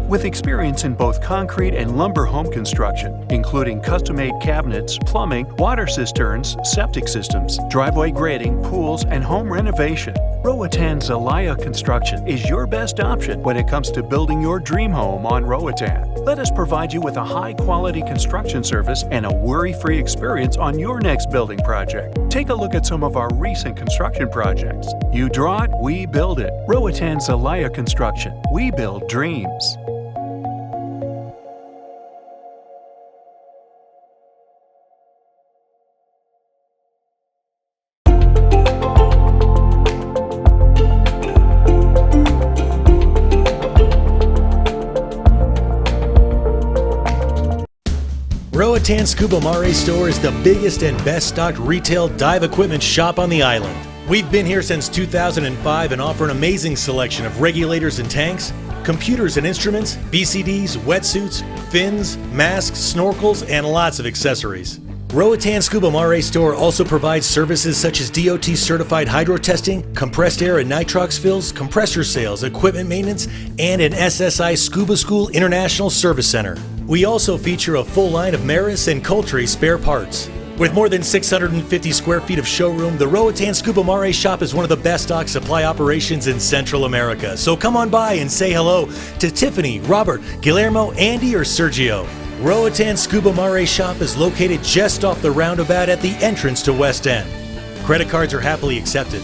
With experience in both concrete and lumber home construction, including custom-made cabinets, plumbing, water cisterns, septic systems, driveway grading, pools, and home renovation, Roatan Zelaya Construction is your best option when it comes to building your dream home on Roatan. Let us provide you with a high-quality construction service and a worry-free experience on your next building project. Take a look at some of our recent construction projects. You draw it, we build it. Roatan Zelaya Construction. We build dreams. Roatan Scuba Mare store is the biggest and best stocked retail dive equipment shop on the island. We've been here since 2005 and offer an amazing selection of regulators and tanks, computers and instruments, BCDs, wetsuits, fins, masks, snorkels, and lots of accessories. Roatan Scuba Mare store also provides services such as DOT certified hydro testing, compressed air and nitrox fills, compressor sales, equipment maintenance, and an SSI Scuba School International Service Center. We also feature a full line of Maris and Coltree spare parts. With more than 650 square feet of showroom, the Roatan Scuba Mare shop is one of the best dock supply operations in Central America. So come on by and say hello to Tiffany, Robert, Guillermo, Andy, or Sergio. Roatan Scuba Mare shop is located just off the roundabout at the entrance to West End. Credit cards are happily accepted.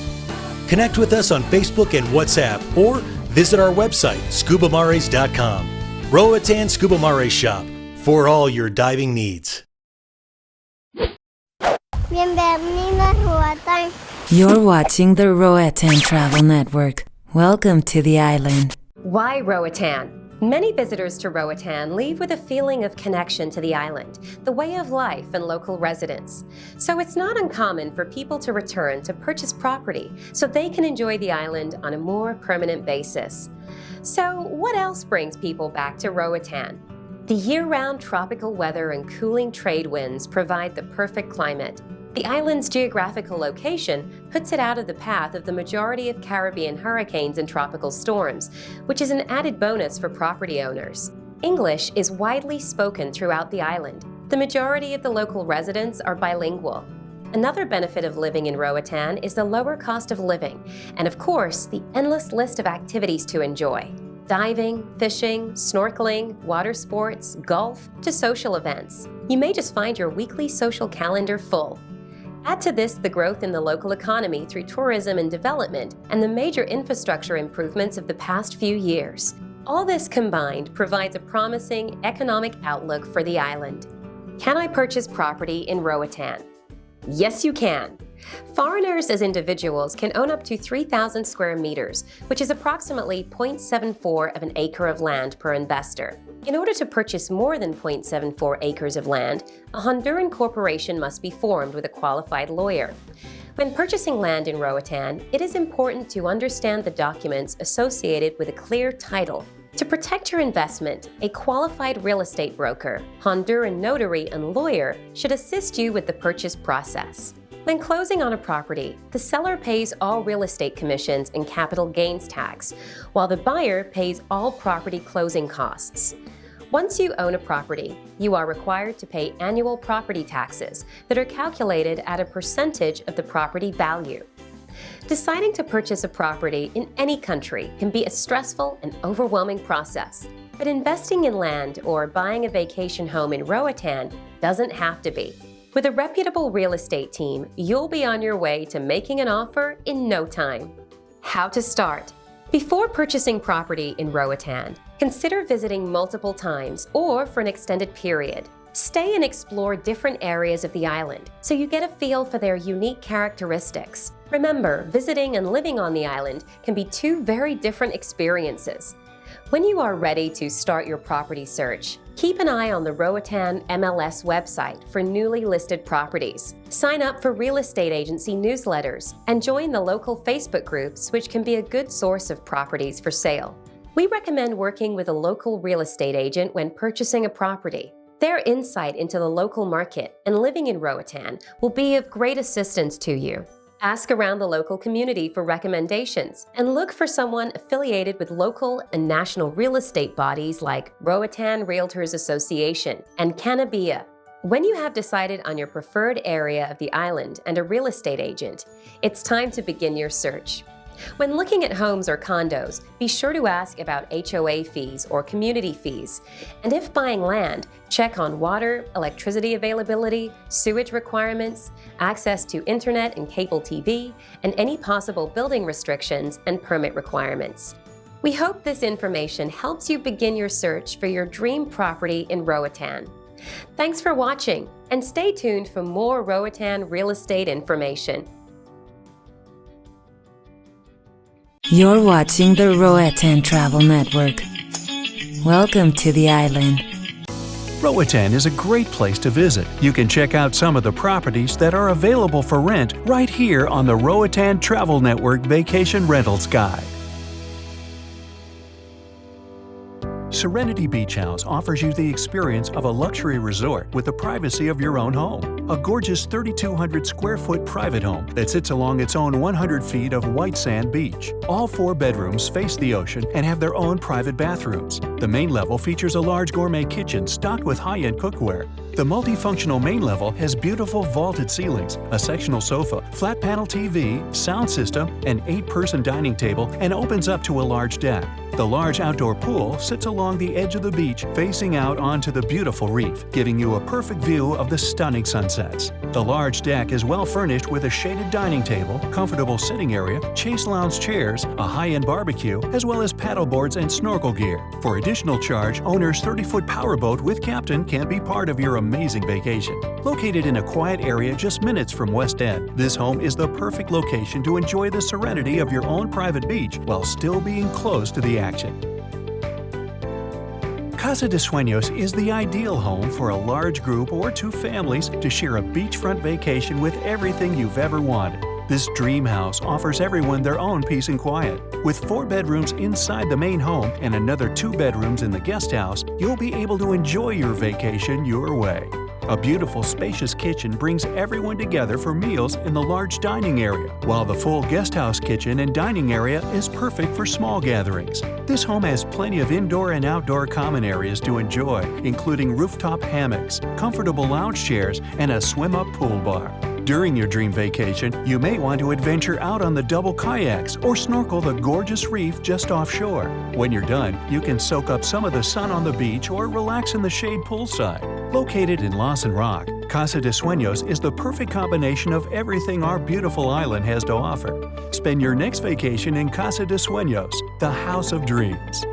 Connect with us on Facebook and WhatsApp or visit our website, scubamares.com. Roatan Scuba Mare shop for all your diving needs. Bienvenidos, Roatan. You're watching the Roatan Travel Network. Welcome to the island. Why Roatan? Many visitors to Roatan leave with a feeling of connection to the island, the way of life and local residents. So it's not uncommon for people to return to purchase property so they can enjoy the island on a more permanent basis. So what else brings people back to Roatan? The year-round tropical weather and cooling trade winds provide the perfect climate. The island's geographical location puts it out of the path of the majority of Caribbean hurricanes and tropical storms, which is an added bonus for property owners. English is widely spoken throughout the island. The majority of the local residents are bilingual. Another benefit of living in Roatan is the lower cost of living, and of course, the endless list of activities to enjoy. Diving, fishing, snorkeling, water sports, golf, to social events. You may just find your weekly social calendar full. Add to this the growth in the local economy through tourism and development and the major infrastructure improvements of the past few years. All this combined provides a promising economic outlook for the island. Can I purchase property in Roatan? Yes, you can. Foreigners as individuals can own up to 3,000 square meters, which is approximately 0.74 of an acre of land per investor. In order to purchase more than 0.74 acres of land, a Honduran corporation must be formed with a qualified lawyer. When purchasing land in Roatan, it is important to understand the documents associated with a clear title. To protect your investment, a qualified real estate broker, Honduran notary, and lawyer should assist you with the purchase process. When closing on a property, the seller pays all real estate commissions and capital gains tax, while the buyer pays all property closing costs. Once you own a property, you are required to pay annual property taxes that are calculated at a percentage of the property value. Deciding to purchase a property in any country can be a stressful and overwhelming process, but investing in land or buying a vacation home in Roatan doesn't have to be. With a reputable real estate team, you'll be on your way to making an offer in no time. How to start? Before purchasing property in Roatan, consider visiting multiple times or for an extended period. Stay and explore different areas of the island so you get a feel for their unique characteristics. Remember, visiting and living on the island can be two very different experiences. When you are ready to start your property search, keep an eye on the Roatan MLS website for newly listed properties. Sign up for real estate agency newsletters and join the local Facebook groups, which can be a good source of properties for sale. We recommend working with a local real estate agent when purchasing a property. Their insight into the local market and living in Roatan will be of great assistance to you. Ask around the local community for recommendations and look for someone affiliated with local and national real estate bodies like Roatan Realtors Association and Canabia. When you have decided on your preferred area of the island and a real estate agent, it's time to begin your search. When looking at homes or condos, be sure to ask about HOA fees or community fees. And if buying land, check on water, electricity availability, sewage requirements, access to internet and cable TV, and any possible building restrictions and permit requirements. We hope this information helps you begin your search for your dream property in Roatan. Thanks for watching, and stay tuned for more Roatan real estate information. You're watching the Roatan Travel Network. Welcome to the island. Roatan is a great place to visit. You can check out some of the properties that are available for rent right here on the Roatan Travel Network Vacation Rentals Guide. Serenity Beach House offers you the experience of a luxury resort with the privacy of your own home. A gorgeous 3,200 square foot private home that sits along its own 100 feet of white sand beach. All 4 bedrooms face the ocean and have their own private bathrooms. The main level features a large gourmet kitchen stocked with high-end cookware. The multifunctional main level has beautiful vaulted ceilings, a sectional sofa, flat panel TV, sound system, an 8-person dining table, and opens up to a large deck. The large outdoor pool sits along the edge of the beach facing out onto the beautiful reef, giving you a perfect view of the stunning sunsets. The large deck is well furnished with a shaded dining table, comfortable sitting area, chase lounge chairs, a high-end barbecue, as well as paddle boards and snorkel gear. For additional charge, owner's 30-foot powerboat with captain can be part of your amazing vacation. Located in a quiet area just minutes from West End, this home is the perfect location to enjoy the serenity of your own private beach while still being close to the action. Casa de Sueños is the ideal home for a large group or 2 families to share a beachfront vacation with everything you've ever wanted. This dream house offers everyone their own peace and quiet. With 4 bedrooms inside the main home and another 2 bedrooms in the guest house, you'll be able to enjoy your vacation your way. A beautiful, spacious kitchen brings everyone together for meals in the large dining area, while the full guest house kitchen and dining area is perfect for small gatherings. This home has plenty of indoor and outdoor common areas to enjoy, including rooftop hammocks, comfortable lounge chairs, and a swim-up pool bar. During your dream vacation, you may want to adventure out on the double kayaks or snorkel the gorgeous reef just offshore. When you're done, you can soak up some of the sun on the beach or relax in the shade poolside. Located in Lawson Rock, Casa de Sueños is the perfect combination of everything our beautiful island has to offer. Spend your next vacation in Casa de Sueños, the House of Dreams.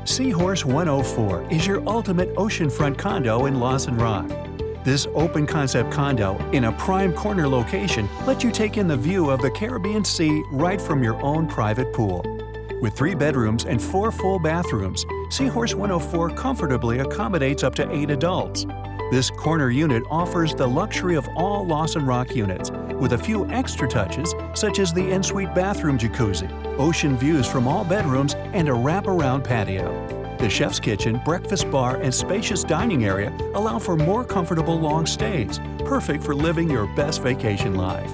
Seahorse 104 is your ultimate oceanfront condo in Lawson Rock. This open-concept condo in a prime corner location lets you take in the view of the Caribbean Sea right from your own private pool. With 3 bedrooms and 4 full bathrooms, Seahorse 104 comfortably accommodates up to 8 adults. This corner unit offers the luxury of all Lawson Rock units, with a few extra touches such as the ensuite bathroom jacuzzi, ocean views from all bedrooms, and a wraparound patio. The chef's kitchen, breakfast bar, and spacious dining area allow for more comfortable long stays, perfect for living your best vacation life.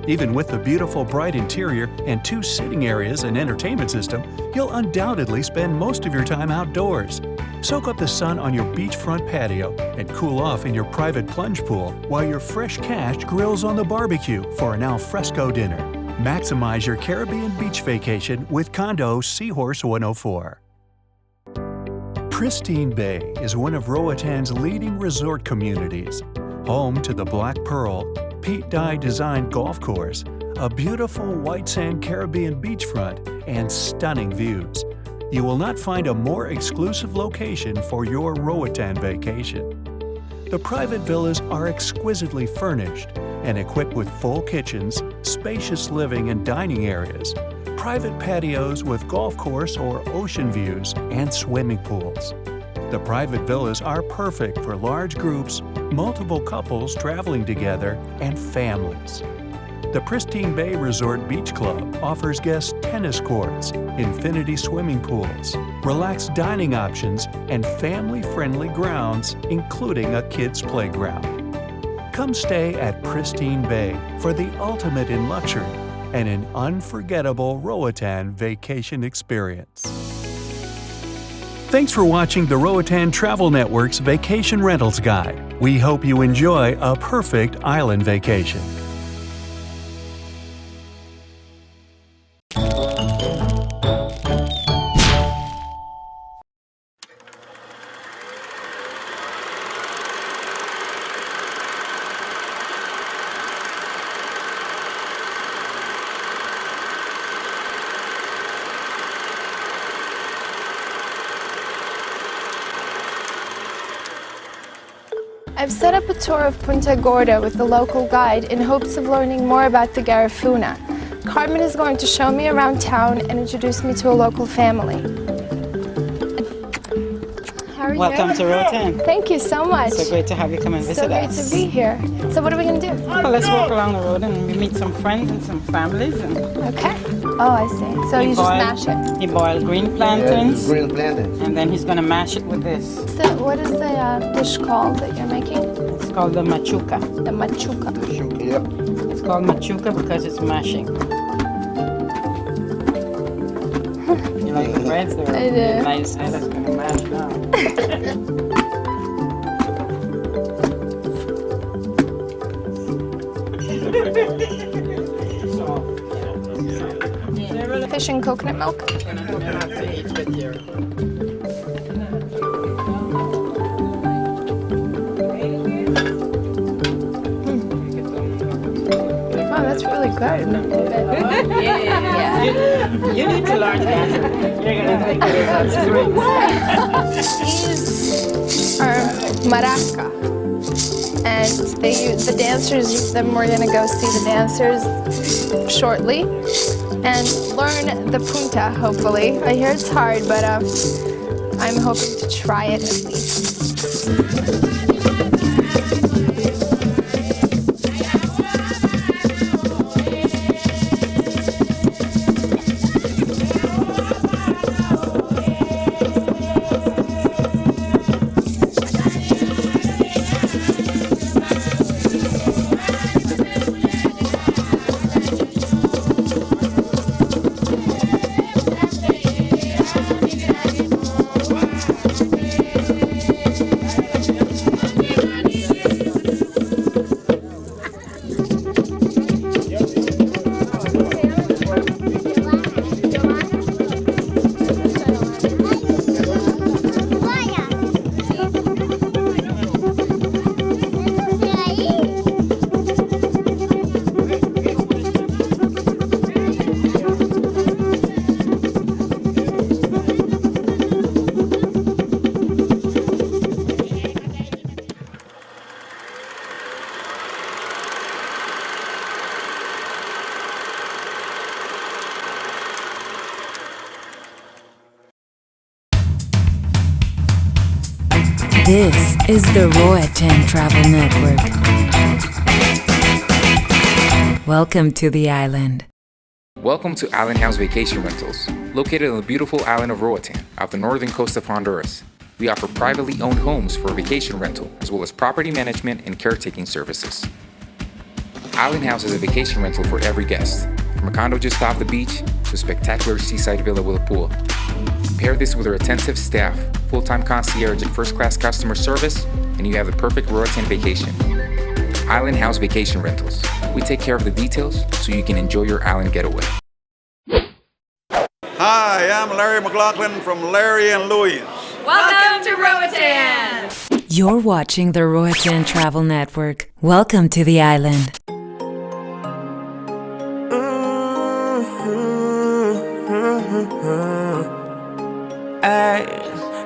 Even with the beautiful bright interior and 2 sitting areas and entertainment system, you'll undoubtedly spend most of your time outdoors. Soak up the sun on your beachfront patio and cool off in your private plunge pool while your fresh cash grills on the barbecue for an al fresco dinner. Maximize your Caribbean beach vacation with Condo Seahorse 104. Pristine Bay is one of Roatan's leading resort communities, home to the Black Pearl, Pete Dye designed golf course, a beautiful white sand Caribbean beachfront, and stunning views. You will not find a more exclusive location for your Roatan vacation. The private villas are exquisitely furnished and equipped with full kitchens, spacious living and dining areas, private patios with golf course or ocean views, and swimming pools. The private villas are perfect for large groups, multiple couples traveling together, and families. The Pristine Bay Resort Beach Club offers guests tennis courts, infinity swimming pools, relaxed dining options, and family-friendly grounds, including a kids' playground. Come stay at Pristine Bay for the ultimate in luxury and an unforgettable Roatan vacation experience. Thanks for watching the Roatan Travel Network's Vacation Rentals Guide. We hope you enjoy a perfect island vacation. I've set up a tour of Punta Gorda with the local guide in hopes of learning more about the Garifuna. Carmen is going to show me around town and introduce me to a local family. How are you? Welcome to Roatan. Thank you so much. So great to have you come and visit us. So great to be here. So what are we going to do? Well, let's walk along the road and meet some friends and some families. Okay. Oh, I see. So you just mash it. He boiled green plantains. Yeah, green plantains. And then he's gonna mash it with this. So what is the dish called that you're making? It's called the machuca. The machuca. Yep. It's called machuca because it's mashing. You like the breads? I do. Nice. That's gonna mash now. Fish and coconut milk. Oh, that's really good. Yeah. You need to learn that. You're gonna take it as These are maraca. And they use, the dancers use them. We're gonna go see the dancers shortly and learn the punta, hopefully. I hear it's hard, but I'm hoping to try it at least. This is the Roatan Travel Network. Welcome to the island. Welcome to Island House Vacation Rentals, located on the beautiful island of Roatan, off the northern coast of Honduras. We offer privately owned homes for vacation rental, as well as property management and caretaking services. Island House is a vacation rental for every guest, from a condo just off the beach to a spectacular seaside villa with a pool. Pair this with our attentive staff, full-time concierge, and first-class customer service, and you have the perfect Roatan vacation. Island House Vacation Rentals. We take care of the details so you can enjoy your island getaway. Hi, I'm Larry McLaughlin from Larry and Louie. Welcome to Roatan! You're watching the Roatan Travel Network. Welcome to the island. Ay,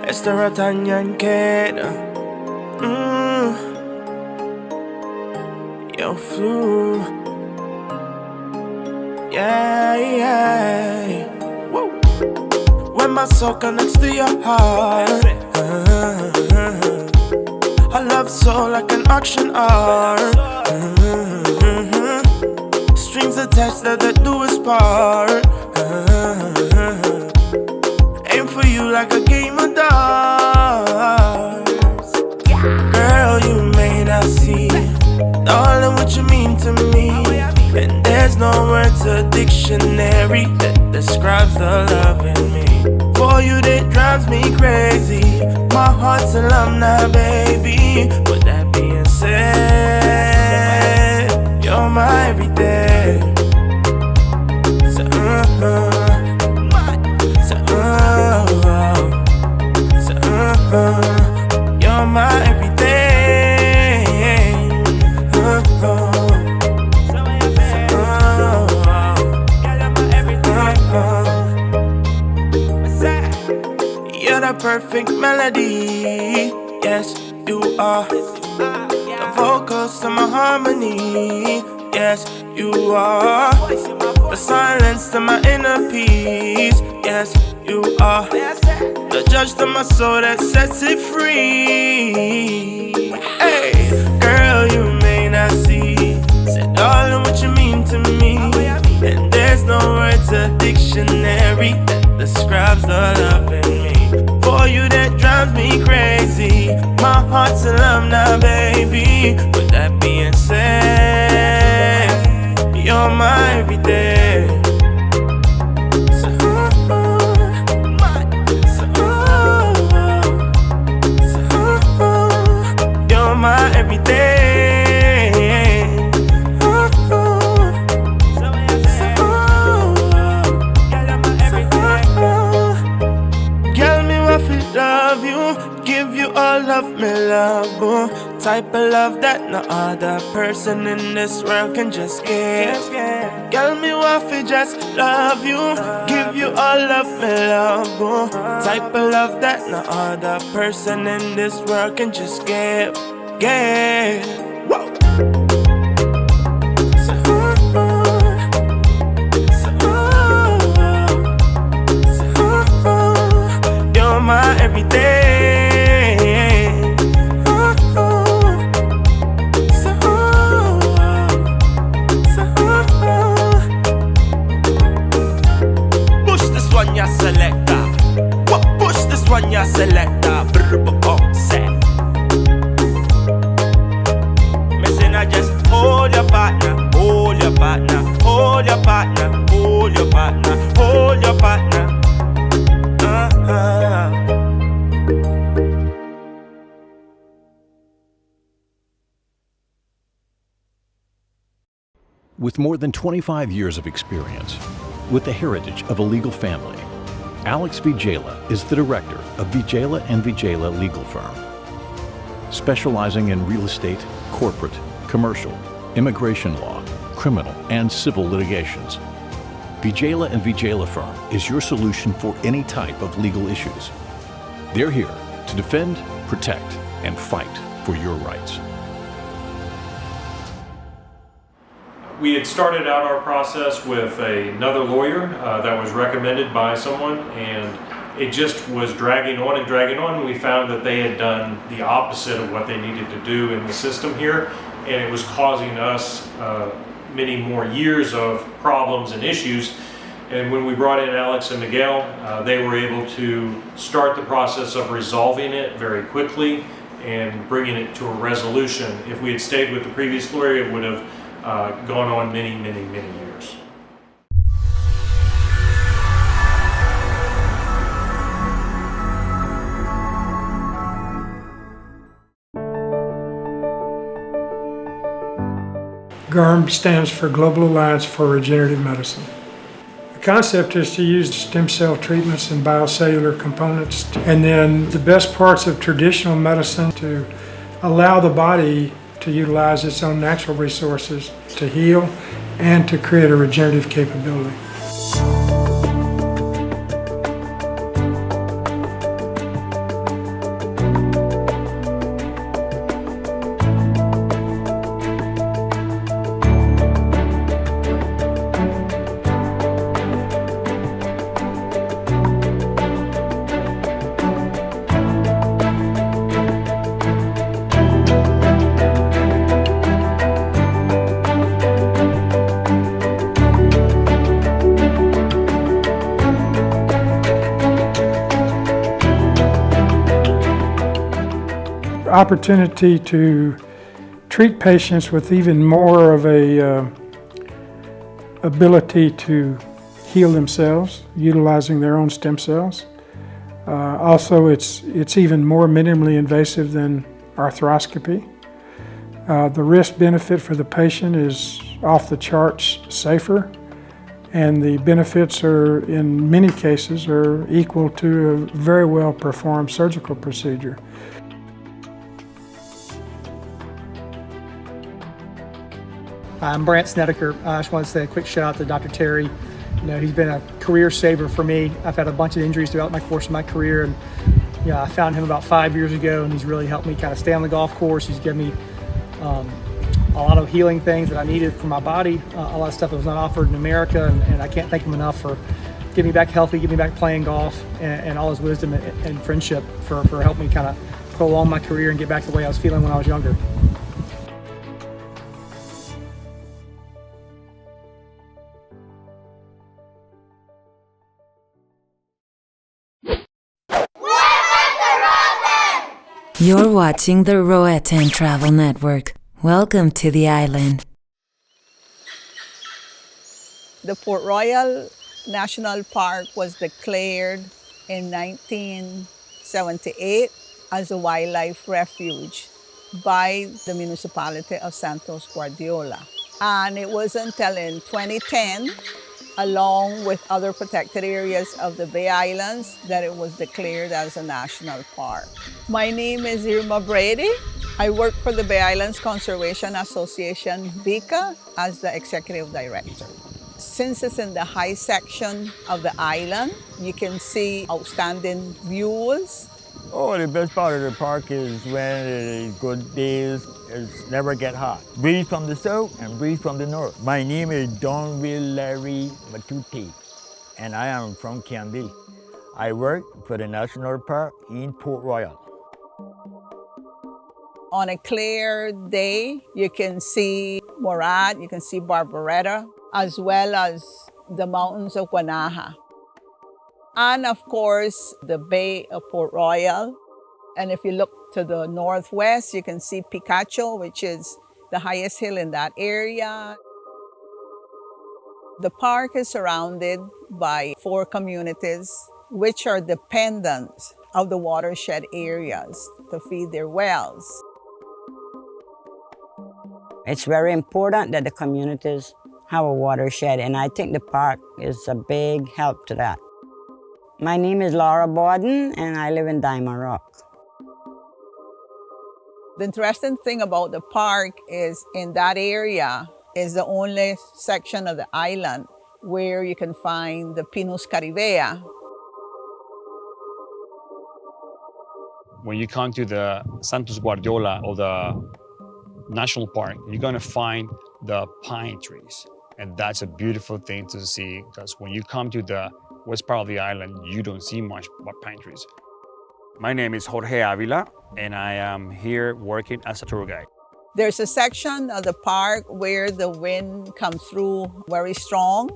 este Roatan Yankee. Yo flew. Yeah. Woo. When my soul connects to your heart, I love soul like an auction art. Strings attached that the do is part. Aim for you like a game of darts. Girl, you may not see, darling, what you mean to me. And there's no words or dictionary that describes the love in me. For you that drives me crazy. My heart's an alumni, baby. With that being said, you're my everything. So, you're my everything. You're the perfect melody. Yes, you are. The vocals to my harmony. Yes, you are. The silence to my inner peace. Yes, you are. The judge to my soul that sets it free. Hey, girl, you may not see. Say, darling, what you mean to me. And there's no words, a dictionary that describes the love in me. For you that drives me crazy. My heart's in love now, baby. With that being said, you're my everyday. You're my everyday. Love you, give you all of me love, boo. Type of love that no other person in this world can just give. Girl, me want to just love you, give you all of me love, boo. Type of love that no other person in this world can just give. Whoa. You're my everyday. Push this one, ya selector. Push this one, ya selector. Missing, I just hold your partner, hold your partner, hold your partner, hold your partner, hold your partner. With more than 25 years of experience, with the heritage of a legal family, Alex Vigela is the director of Vigela & Vigela Legal Firm. Specializing in real estate, corporate, commercial, immigration law, criminal, and civil litigations, Vigela & Vigela Firm is your solution for any type of legal issues. They're here to defend, protect, and fight for your rights. We had started out our process with another lawyer that was recommended by someone, and it just was dragging on and dragging on, and we found that they had done the opposite of what they needed to do in the system here, and it was causing us many more years of problems and issues. And when we brought in Alex and Miguel, they were able to start the process of resolving it very quickly and bringing it to a resolution. If we had stayed with the previous lawyer, it would have gone on many, many, many years. GARM stands for Global Alliance for Regenerative Medicine. The concept is to use stem cell treatments and biocellular components, and then the best parts of traditional medicine to allow the body to utilize its own natural resources to heal and to create a regenerative capability. Opportunity to treat patients with even more of a ability to heal themselves, utilizing their own stem cells. Also, it's even more minimally invasive than arthroscopy. The risk benefit for the patient is off the charts safer, and the benefits are, in many cases, are equal to a very well performed surgical procedure. I'm Brant Snedeker. I just want to say a quick shout out to Dr. Terry. You know, he's been a career saver for me. I've had a bunch of injuries throughout my course of my career, and I found him about 5 years ago, and he's really helped me kind of stay on the golf course. He's given me a lot of healing things that I needed for my body, a lot of stuff that was not offered in America, and I can't thank him enough for getting me back healthy, getting me back playing golf, and all his wisdom and friendship for helping me kind of prolong my career and get back to the way I was feeling when I was younger. You're watching the Roatan Travel Network. Welcome to the island. The Port Royal National Park was declared in 1978 as a wildlife refuge by the municipality of Santos Guardiola. And it wasn't until in 2010, along with other protected areas of the Bay Islands, that it was declared as a national park. My name is Irma Brady. I work for the Bay Islands Conservation Association, BICA, as the executive director. Since it's in the high section of the island, you can see outstanding views. Oh, the best part of the park is when it's good days, it's never get hot. Breeze from the south and breeze from the north. My name is Donville Larry Matute, and I am from Canby. I work for the National Park in Port Royal. On a clear day, you can see Morat, you can see Barbaretta, as well as the mountains of Guanaja. And of course, the Bay of Port Royal. And if you look to the northwest, you can see Picacho, which is the highest hill in that area. The park is surrounded by 4 communities, which are dependent of the watershed areas to feed their wells. It's very important that the communities have a watershed, and I think the park is a big help to that. My name is Laura Borden, and I live in Diamond Rock. The interesting thing about the park is in that area is the only section of the island where you can find the Pinus caribea. When you come to the Santos Guardiola or the National Park, you're gonna find the pine trees. And that's a beautiful thing to see, because when you come to the west part of the island, you don't see much but pine trees. My name is Jorge Avila, and I am here working as a tour guide. There's a section of the park where the wind comes through very strong.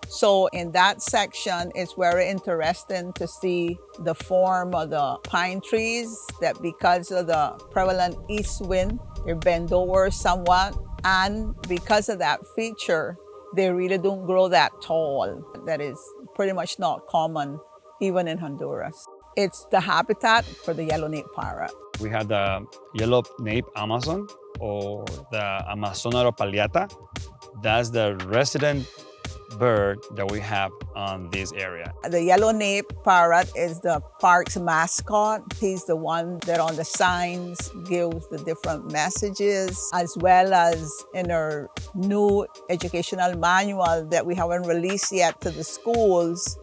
So in that section, it's very interesting to see the form of the pine trees, that because of the prevalent east wind, they bend over somewhat. And because of that feature, they really don't grow that tall. That is pretty much not common, even in Honduras. It's the habitat for the yellow-naped parrot. We have the yellow-naped Amazon, or the Amazonara palliata. That's the resident bird that we have on this area. The yellow-naped parrot is the park's mascot. He's the one that on the signs gives the different messages, as well as in our new educational manual that we haven't released yet to the schools.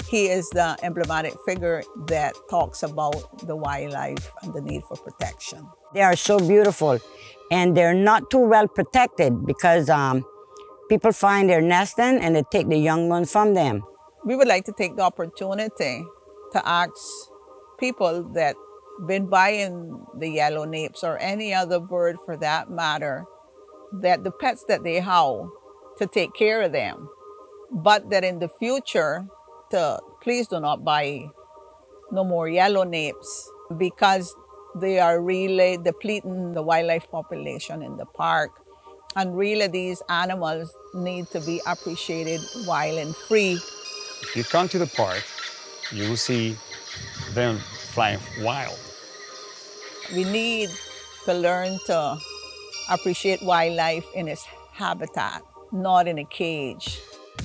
He is the emblematic figure that talks about the wildlife and the need for protection. They are so beautiful, and they're not too well protected because people find their nesting and they take the young ones from them. We would like to take the opportunity to ask people that been buying the yellow napes or any other bird for that matter, that the pets that they have, to take care of them. But that in the future, please do not buy no more yellow napes, because they are really depleting the wildlife population in the park. And really, these animals need to be appreciated wild and free. If you come to the park, you will see them flying wild. We need to learn to appreciate wildlife in its habitat, not in a cage.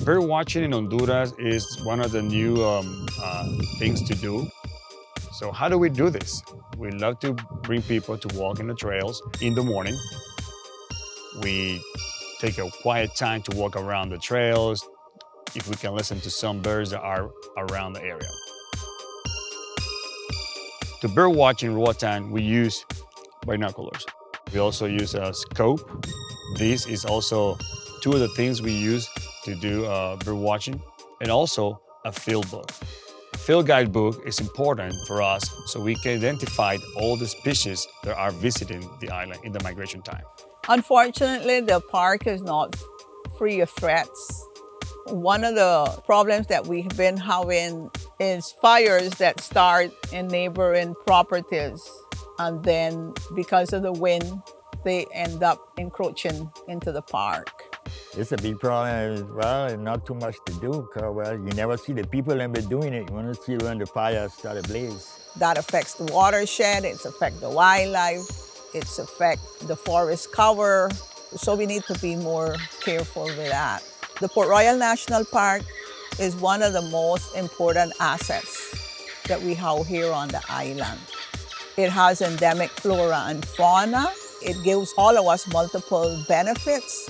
Bird watching in Honduras is one of the new things to do. So how do we do this? We love to bring people to walk in the trails in the morning. We take a quiet time to walk around the trails, if we can listen to some birds that are around the area. To bird watch in Roatan, we use binoculars. We also use a scope. This is also two of the things we use to do bird watching, and also a field book. A field guide book is important for us so we can identify all the species that are visiting the island in the migration time. Unfortunately, the park is not free of threats. One of the problems that we've been having is fires that start in neighboring properties. And then because of the wind, they end up encroaching into the park. It's a big problem as well, and not too much to do, because, well, you never see the people that been doing it. You want to see when the fire start ablaze. That affects the watershed, it affects the wildlife, it affects the forest cover. So we need to be more careful with that. The Port Royal National Park is one of the most important assets that we have here on the island. It has endemic flora and fauna. It gives all of us multiple benefits.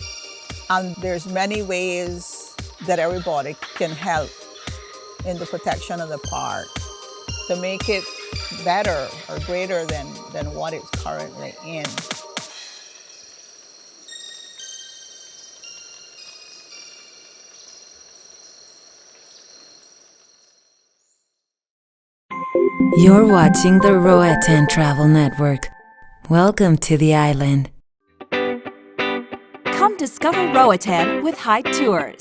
And there's many ways that everybody can help in the protection of the park to make it better or greater than what it's currently in. You're watching the Roatan Travel Network. Welcome to the island. Come discover Roatan with Hide Tours.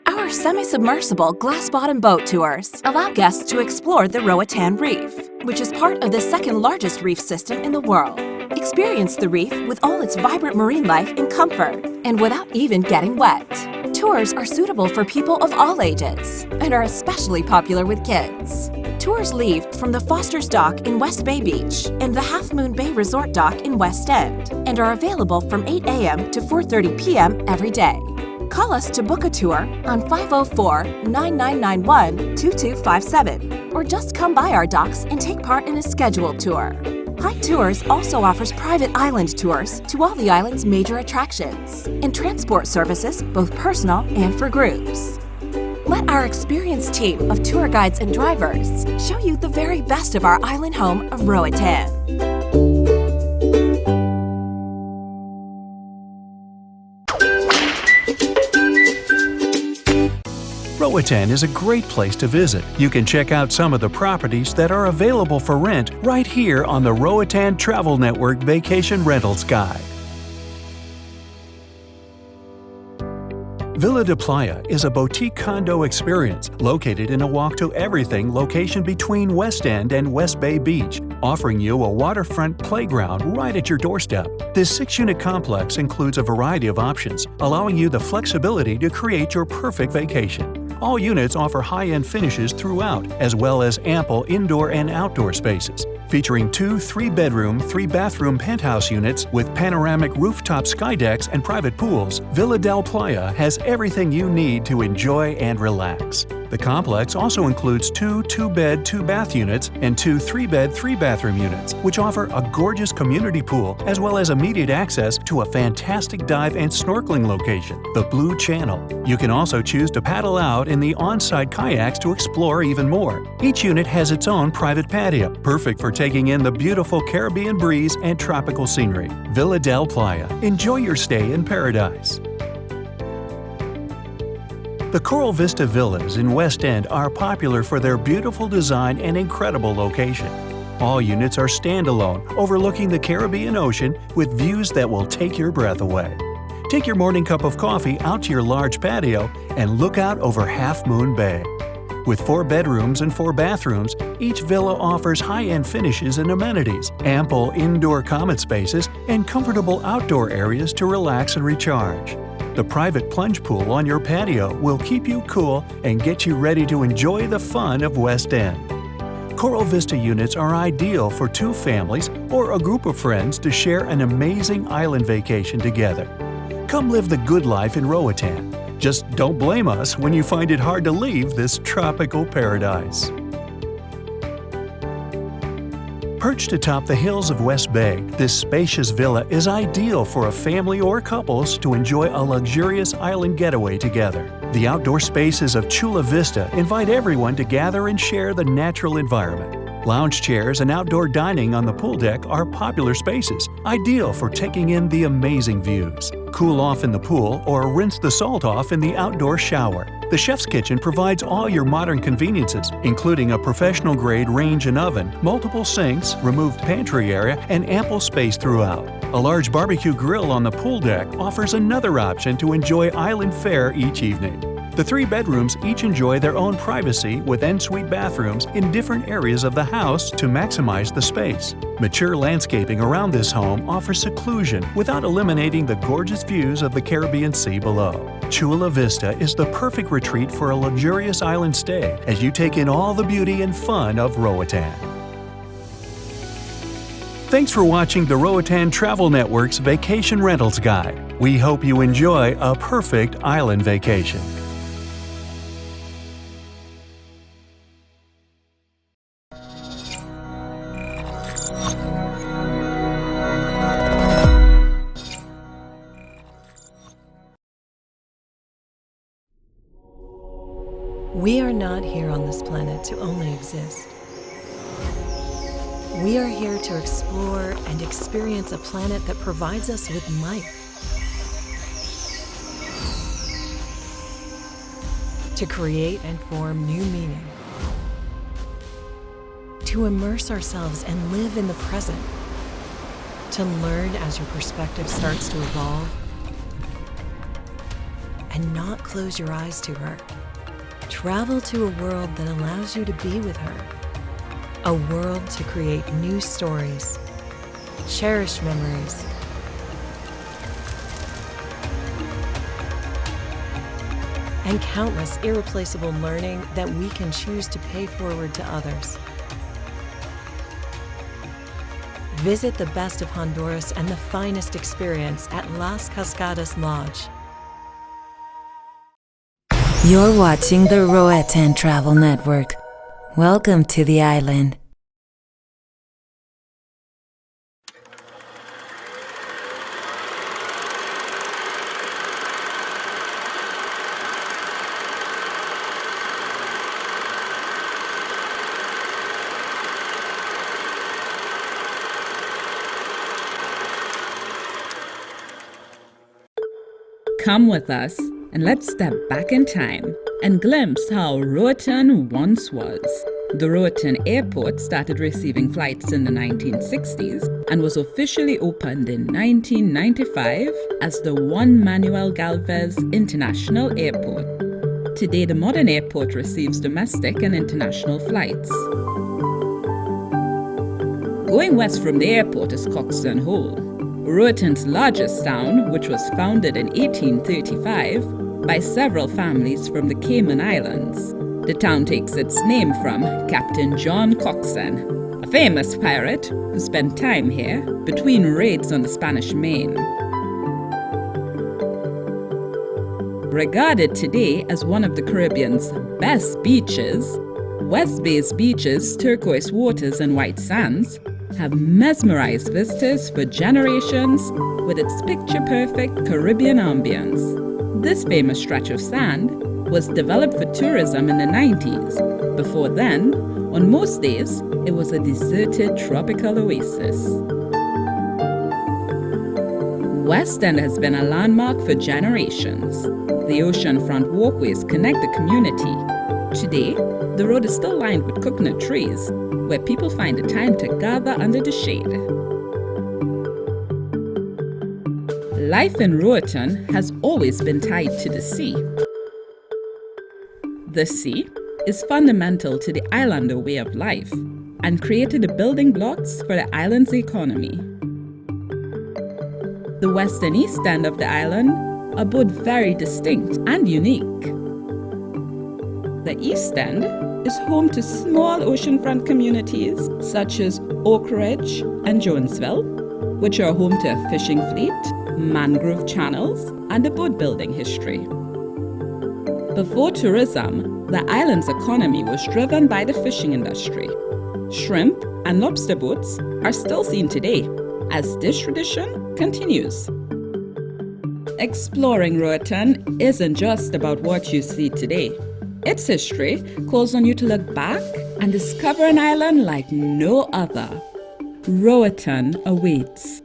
Our semi-submersible glass-bottom boat tours allow guests to explore the Roatan Reef, which is part of the second largest reef system in the world. Experience the reef with all its vibrant marine life in comfort and without even getting wet. Tours are suitable for people of all ages and are especially popular with kids. Tours leave from the Foster's Dock in West Bay Beach and the Half Moon Bay Resort Dock in West End and are available from 8 a.m. to 4:30 p.m. every day. Call us to book a tour on 504-9991-2257 or just come by our docks and take part in a scheduled tour. Hide Tours also offers private island tours to all the island's major attractions and transport services, both personal and for groups. Let our experienced team of tour guides and drivers show you the very best of our island home of Roatan. Roatan is a great place to visit. You can check out some of the properties that are available for rent right here on the Roatan Travel Network Vacation Rentals Guide. Villa de Playa is a boutique condo experience located in a walk-to-everything location between West End and West Bay Beach, offering you a waterfront playground right at your doorstep. This 6-unit complex includes a variety of options, allowing you the flexibility to create your perfect vacation. All units offer high-end finishes throughout, as well as ample indoor and outdoor spaces. Featuring 2 3-bedroom, 3-bathroom penthouse units with panoramic rooftop sky decks and private pools, Villa del Playa has everything you need to enjoy and relax. The complex also includes 2 2-bed, 2-bath units and 2 3-bed, 3-bathroom units, which offer a gorgeous community pool as well as immediate access to a fantastic dive and snorkeling location, the Blue Channel. You can also choose to paddle out in the on-site kayaks to explore even more. Each unit has its own private patio, perfect for taking in the beautiful Caribbean breeze and tropical scenery. Villa del Playa. Enjoy your stay in paradise. The Coral Vista Villas in West End are popular for their beautiful design and incredible location. All units are standalone, overlooking the Caribbean Ocean with views that will take your breath away. Take your morning cup of coffee out to your large patio and look out over Half Moon Bay. With 4 bedrooms and 4 bathrooms, each villa offers high-end finishes and amenities, ample indoor common spaces, and comfortable outdoor areas to relax and recharge. The private plunge pool on your patio will keep you cool and get you ready to enjoy the fun of West End. Coral Vista units are ideal for 2 families or a group of friends to share an amazing island vacation together. Come live the good life in Roatan. Just don't blame us when you find it hard to leave this tropical paradise. Perched atop the hills of West Bay, this spacious villa is ideal for a family or couples to enjoy a luxurious island getaway together. The outdoor spaces of Chula Vista invite everyone to gather and share the natural environment. Lounge chairs and outdoor dining on the pool deck are popular spaces, ideal for taking in the amazing views. Cool off in the pool or rinse the salt off in the outdoor shower. The chef's kitchen provides all your modern conveniences, including a professional-grade range and oven, multiple sinks, removed pantry area, and ample space throughout. A large barbecue grill on the pool deck offers another option to enjoy island fare each evening. The 3 bedrooms each enjoy their own privacy with en-suite bathrooms in different areas of the house to maximize the space. Mature landscaping around this home offers seclusion without eliminating the gorgeous views of the Caribbean Sea below. Chula Vista is the perfect retreat for a luxurious island stay as you take in all the beauty and fun of Roatan. Thanks for watching the Roatan Travel Network's Vacation Rentals Guide. We hope you enjoy a perfect island vacation. We are not here on this planet to only exist. We are here to explore and experience a planet that provides us with life. To create and form new meaning. To immerse ourselves and live in the present. To learn as your perspective starts to evolve. And not close your eyes to her. Travel to a world that allows you to be with her. A world to create new stories, cherish memories, and countless irreplaceable learning that we can choose to pay forward to others. Visit the best of Honduras and the finest experience at Las Cascadas Lodge. You're watching the Roatan Travel Network. Welcome to the island. Come with us and let's step back in time and glimpse how Roatan once was. The Roatan Airport started receiving flights in the 1960s and was officially opened in 1995 as the Juan Manuel Galvez International Airport. Today, the modern airport receives domestic and international flights. Going west from the airport is Coxton Hole, Roatan's largest town, which was founded in 1835 by several families from the Cayman Islands. The town takes its name from Captain John Coxon, a famous pirate who spent time here between raids on the Spanish Main. Regarded today as one of the Caribbean's best beaches, West Bay's beaches, turquoise waters and white sands have mesmerized visitors for generations with its picture-perfect Caribbean ambience. This famous stretch of sand was developed for tourism in the 90s. Before then, on most days, it was a deserted tropical oasis. West End has been a landmark for generations. The oceanfront walkways connect the community. Today, the road is still lined with coconut trees, where people find the time to gather under the shade. Life in Roatan has always been tied to the sea. The sea is fundamental to the islander way of life and created the building blocks for the island's economy. The west and east end of the island are both very distinct and unique. The east end is home to small oceanfront communities such as Oak Ridge and Jonesville, which are home to a fishing fleet, mangrove channels, and a boat building history. Before tourism, the island's economy was driven by the fishing industry. Shrimp and lobster boats are still seen today, as this tradition continues. Exploring Roatan isn't just about what you see today. Its history calls on you to look back and discover an island like no other. Roatan awaits.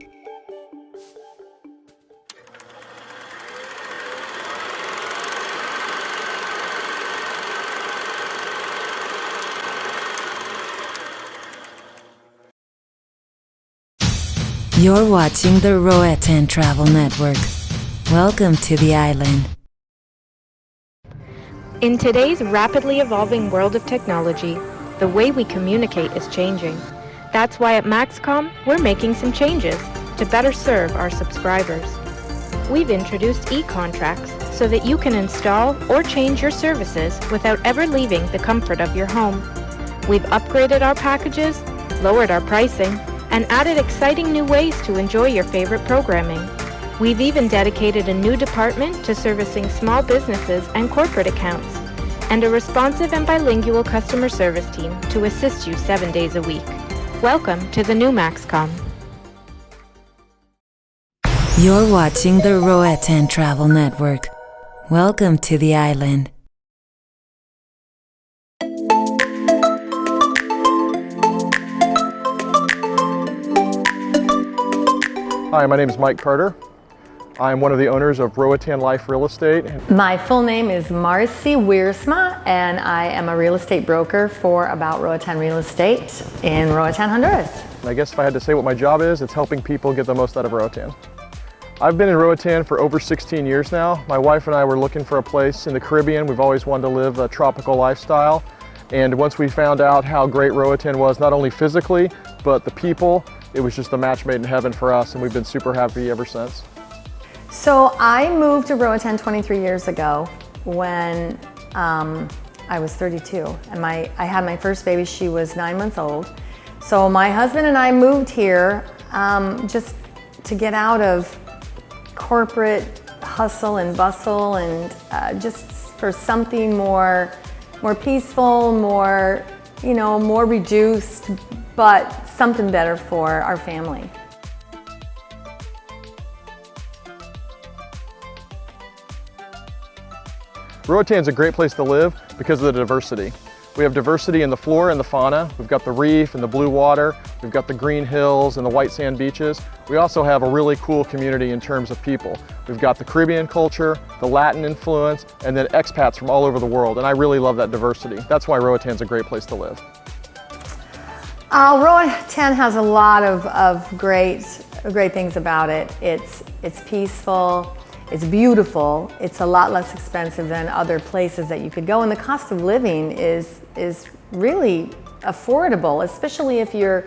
You're watching the Roatan Travel Network. Welcome to the island. In today's rapidly evolving world of technology, the way we communicate is changing. That's why at Maxcom, we're making some changes to better serve our subscribers. We've introduced e-contracts so that you can install or change your services without ever leaving the comfort of your home. We've upgraded our packages, lowered our pricing, and added exciting new ways to enjoy your favorite programming. We've even dedicated a new department to servicing small businesses and corporate accounts, and a responsive and bilingual customer service team to assist you 7 days a week. Welcome to the new Maxcom. You're watching the Roatan Travel Network. Welcome to the island. Hi, my name is Mike Carter. I'm one of the owners of Roatan Life Real Estate. My full name is Marcy Wiersma, and I am a real estate broker for About Roatan Real Estate in Roatan, Honduras. I guess if I had to say what my job is, it's helping people get the most out of Roatan. I've been in Roatan for over 16 years now. My wife and I were looking for a place in the Caribbean. We've always wanted to live a tropical lifestyle. And once we found out how great Roatan was, not only physically, but the people, it was just a match made in heaven for us, and we've been super happy ever since. So I moved to Roatan 23 years ago when I was 32, and I had my first baby. She was 9 months old. So my husband and I moved here just to get out of corporate hustle and bustle, and just for something more peaceful, more reduced, but something better for our family. Roatan's a great place to live because of the diversity. We have diversity in the flora and the fauna. We've got the reef and the blue water. We've got the green hills and the white sand beaches. We also have a really cool community in terms of people. We've got the Caribbean culture, the Latin influence, and then expats from all over the world. And I really love that diversity. That's why Roatan's a great place to live. Roatan has a lot of great things about it. It's peaceful. It's beautiful. It's a lot less expensive than other places that you could go, and the cost of living is really affordable, especially if you're,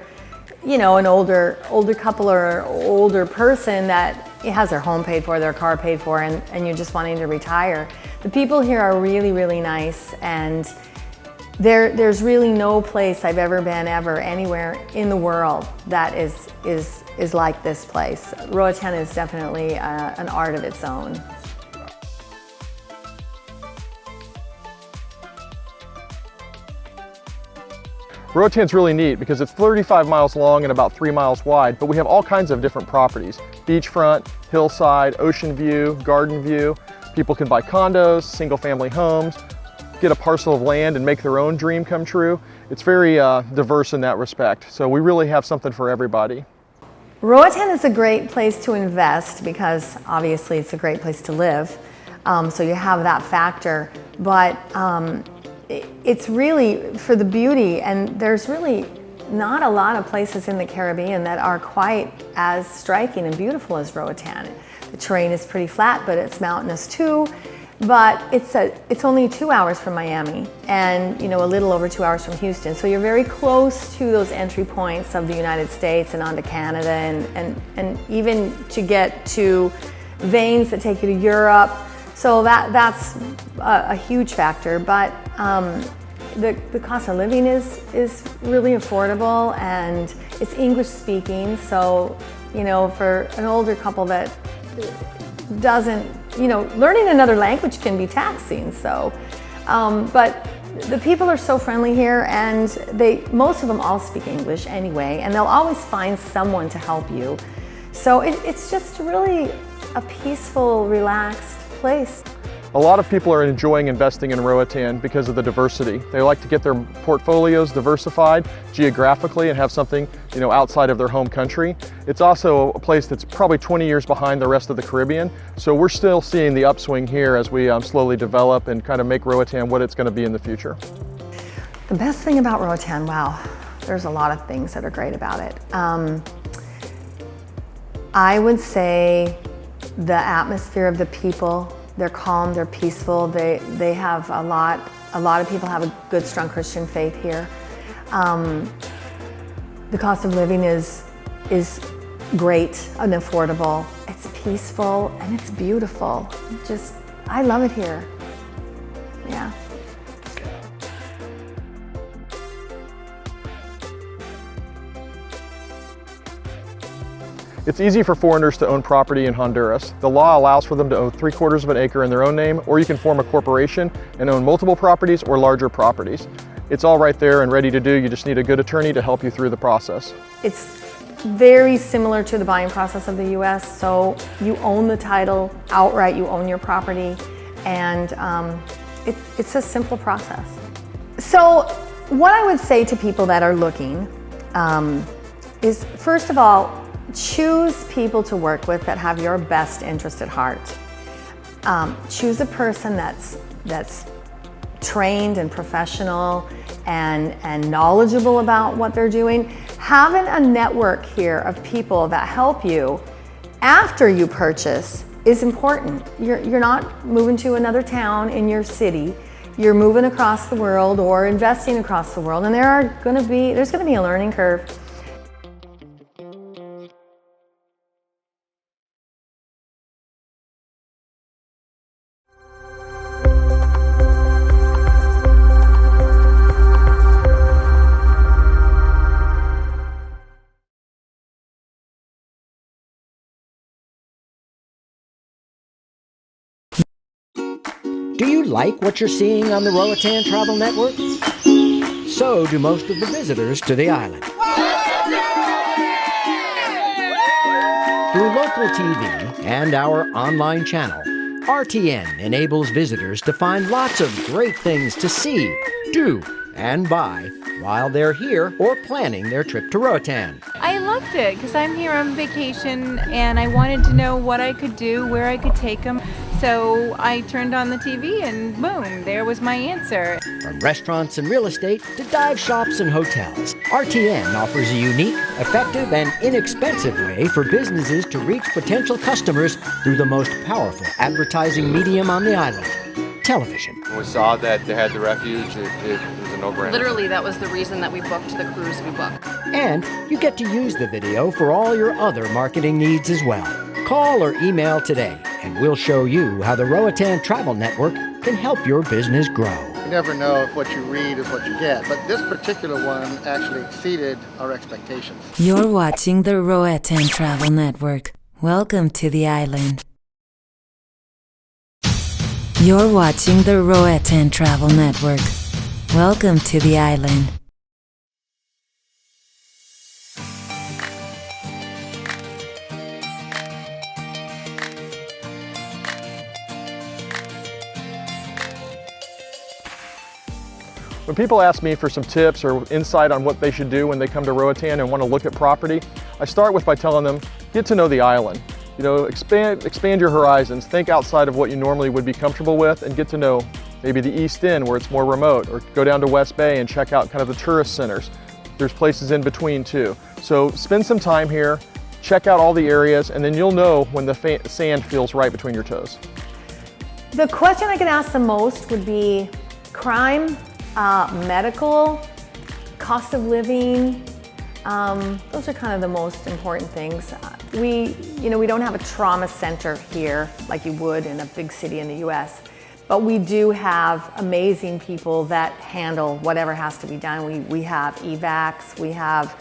an older couple or older person that has their home paid for, their car paid for, and you're just wanting to retire. The people here are really, really nice, and there's really no place I've ever been anywhere in the world that is like this place. Roatan is definitely an art of its own. Roatan's really neat because it's 35 miles long and about 3 miles wide, but we have all kinds of different properties. Beachfront, hillside, ocean view, garden view. People can buy condos, single family homes, get a parcel of land and make their own dream come true. It's very diverse in that respect, so we really have something for everybody. Roatan is a great place to invest because obviously it's a great place to live, so you have that factor, but it's really for the beauty, and there's really not a lot of places in the Caribbean that are quite as striking and beautiful as Roatan. The terrain is pretty flat, but it's mountainous too. But it's only 2 hours from Miami, and a little over 2 hours from Houston. So you're very close to those entry points of the United States and onto Canada, and even to get to veins that take you to Europe. So that's a huge factor. But the cost of living is really affordable, and it's English speaking. So for an older couple that doesn't, learning another language can be taxing. So, but the people are so friendly here, and most of them all speak English anyway, and they'll always find someone to help you. So it's just really a peaceful, relaxed place. A lot of people are enjoying investing in Roatan because of the diversity. They like to get their portfolios diversified geographically and have something, outside of their home country. It's also a place that's probably 20 years behind the rest of the Caribbean. So we're still seeing the upswing here as we slowly develop and kind of make Roatan what it's going to be in the future. The best thing about Roatan, wow, there's a lot of things that are great about it. I would say the atmosphere of the people They're calm, they're peaceful, they have a lot of people have a good, strong Christian faith here. The cost of living is great and affordable. It's peaceful and it's beautiful. I love it here. Yeah. It's easy for foreigners to own property in Honduras. The law allows for them to own 3/4 of an acre in their own name, or you can form a corporation and own multiple properties or larger properties. It's all right there and ready to do. You just need a good attorney to help you through the process. It's very similar to the buying process of the US. So you own the title outright, you own your property, and it's a simple process. So what I would say to people that are looking is, first of all, choose people to work with that have your best interest at heart. Choose a person that's trained and professional and knowledgeable about what they're doing. Having a network here of people that help you after you purchase is important. You're not moving to another town in your city. You're moving across the world or investing across the world, and there's going to be a learning curve. Do you like what you're seeing on the Roatan Travel Network? So do most of the visitors to the island. Through local TV and our online channel, RTN enables visitors to find lots of great things to see, do, and buy while they're here or planning their trip to Roatan. I loved it because I'm here on vacation and I wanted to know what I could do, where I could take them. So I turned on the TV and boom, there was my answer. From restaurants and real estate to dive shops and hotels, RTN offers a unique, effective, and inexpensive way for businesses to reach potential customers through the most powerful advertising medium on the island, television. When we saw that they had the refuge, it was a no-brainer. Literally, that was the reason that we booked the cruise we booked. And you get to use the video for all your other marketing needs as well. Call or email today, and we'll show you how the Roatan Travel Network can help your business grow. You never know if what you read is what you get, but this particular one actually exceeded our expectations. You're watching the Roatan Travel Network. Welcome to the island. You're watching the Roatan Travel Network. Welcome to the island. When people ask me for some tips or insight on what they should do when they come to Roatan and want to look at property, I start with by telling them, get to know the island. You know, expand your horizons, think outside of what you normally would be comfortable with, and get to know maybe the East End where it's more remote, or go down to West Bay and check out kind of the tourist centers. There's places in between too. So spend some time here, check out all the areas, and then you'll know when the sand feels right between your toes. The question I get asked the most would be crime, medical, cost of living. Those are kind of the most important things. We don't have a trauma center here like you would in a big city in the US, but we do have amazing people that handle whatever has to be done. We have evacs, we have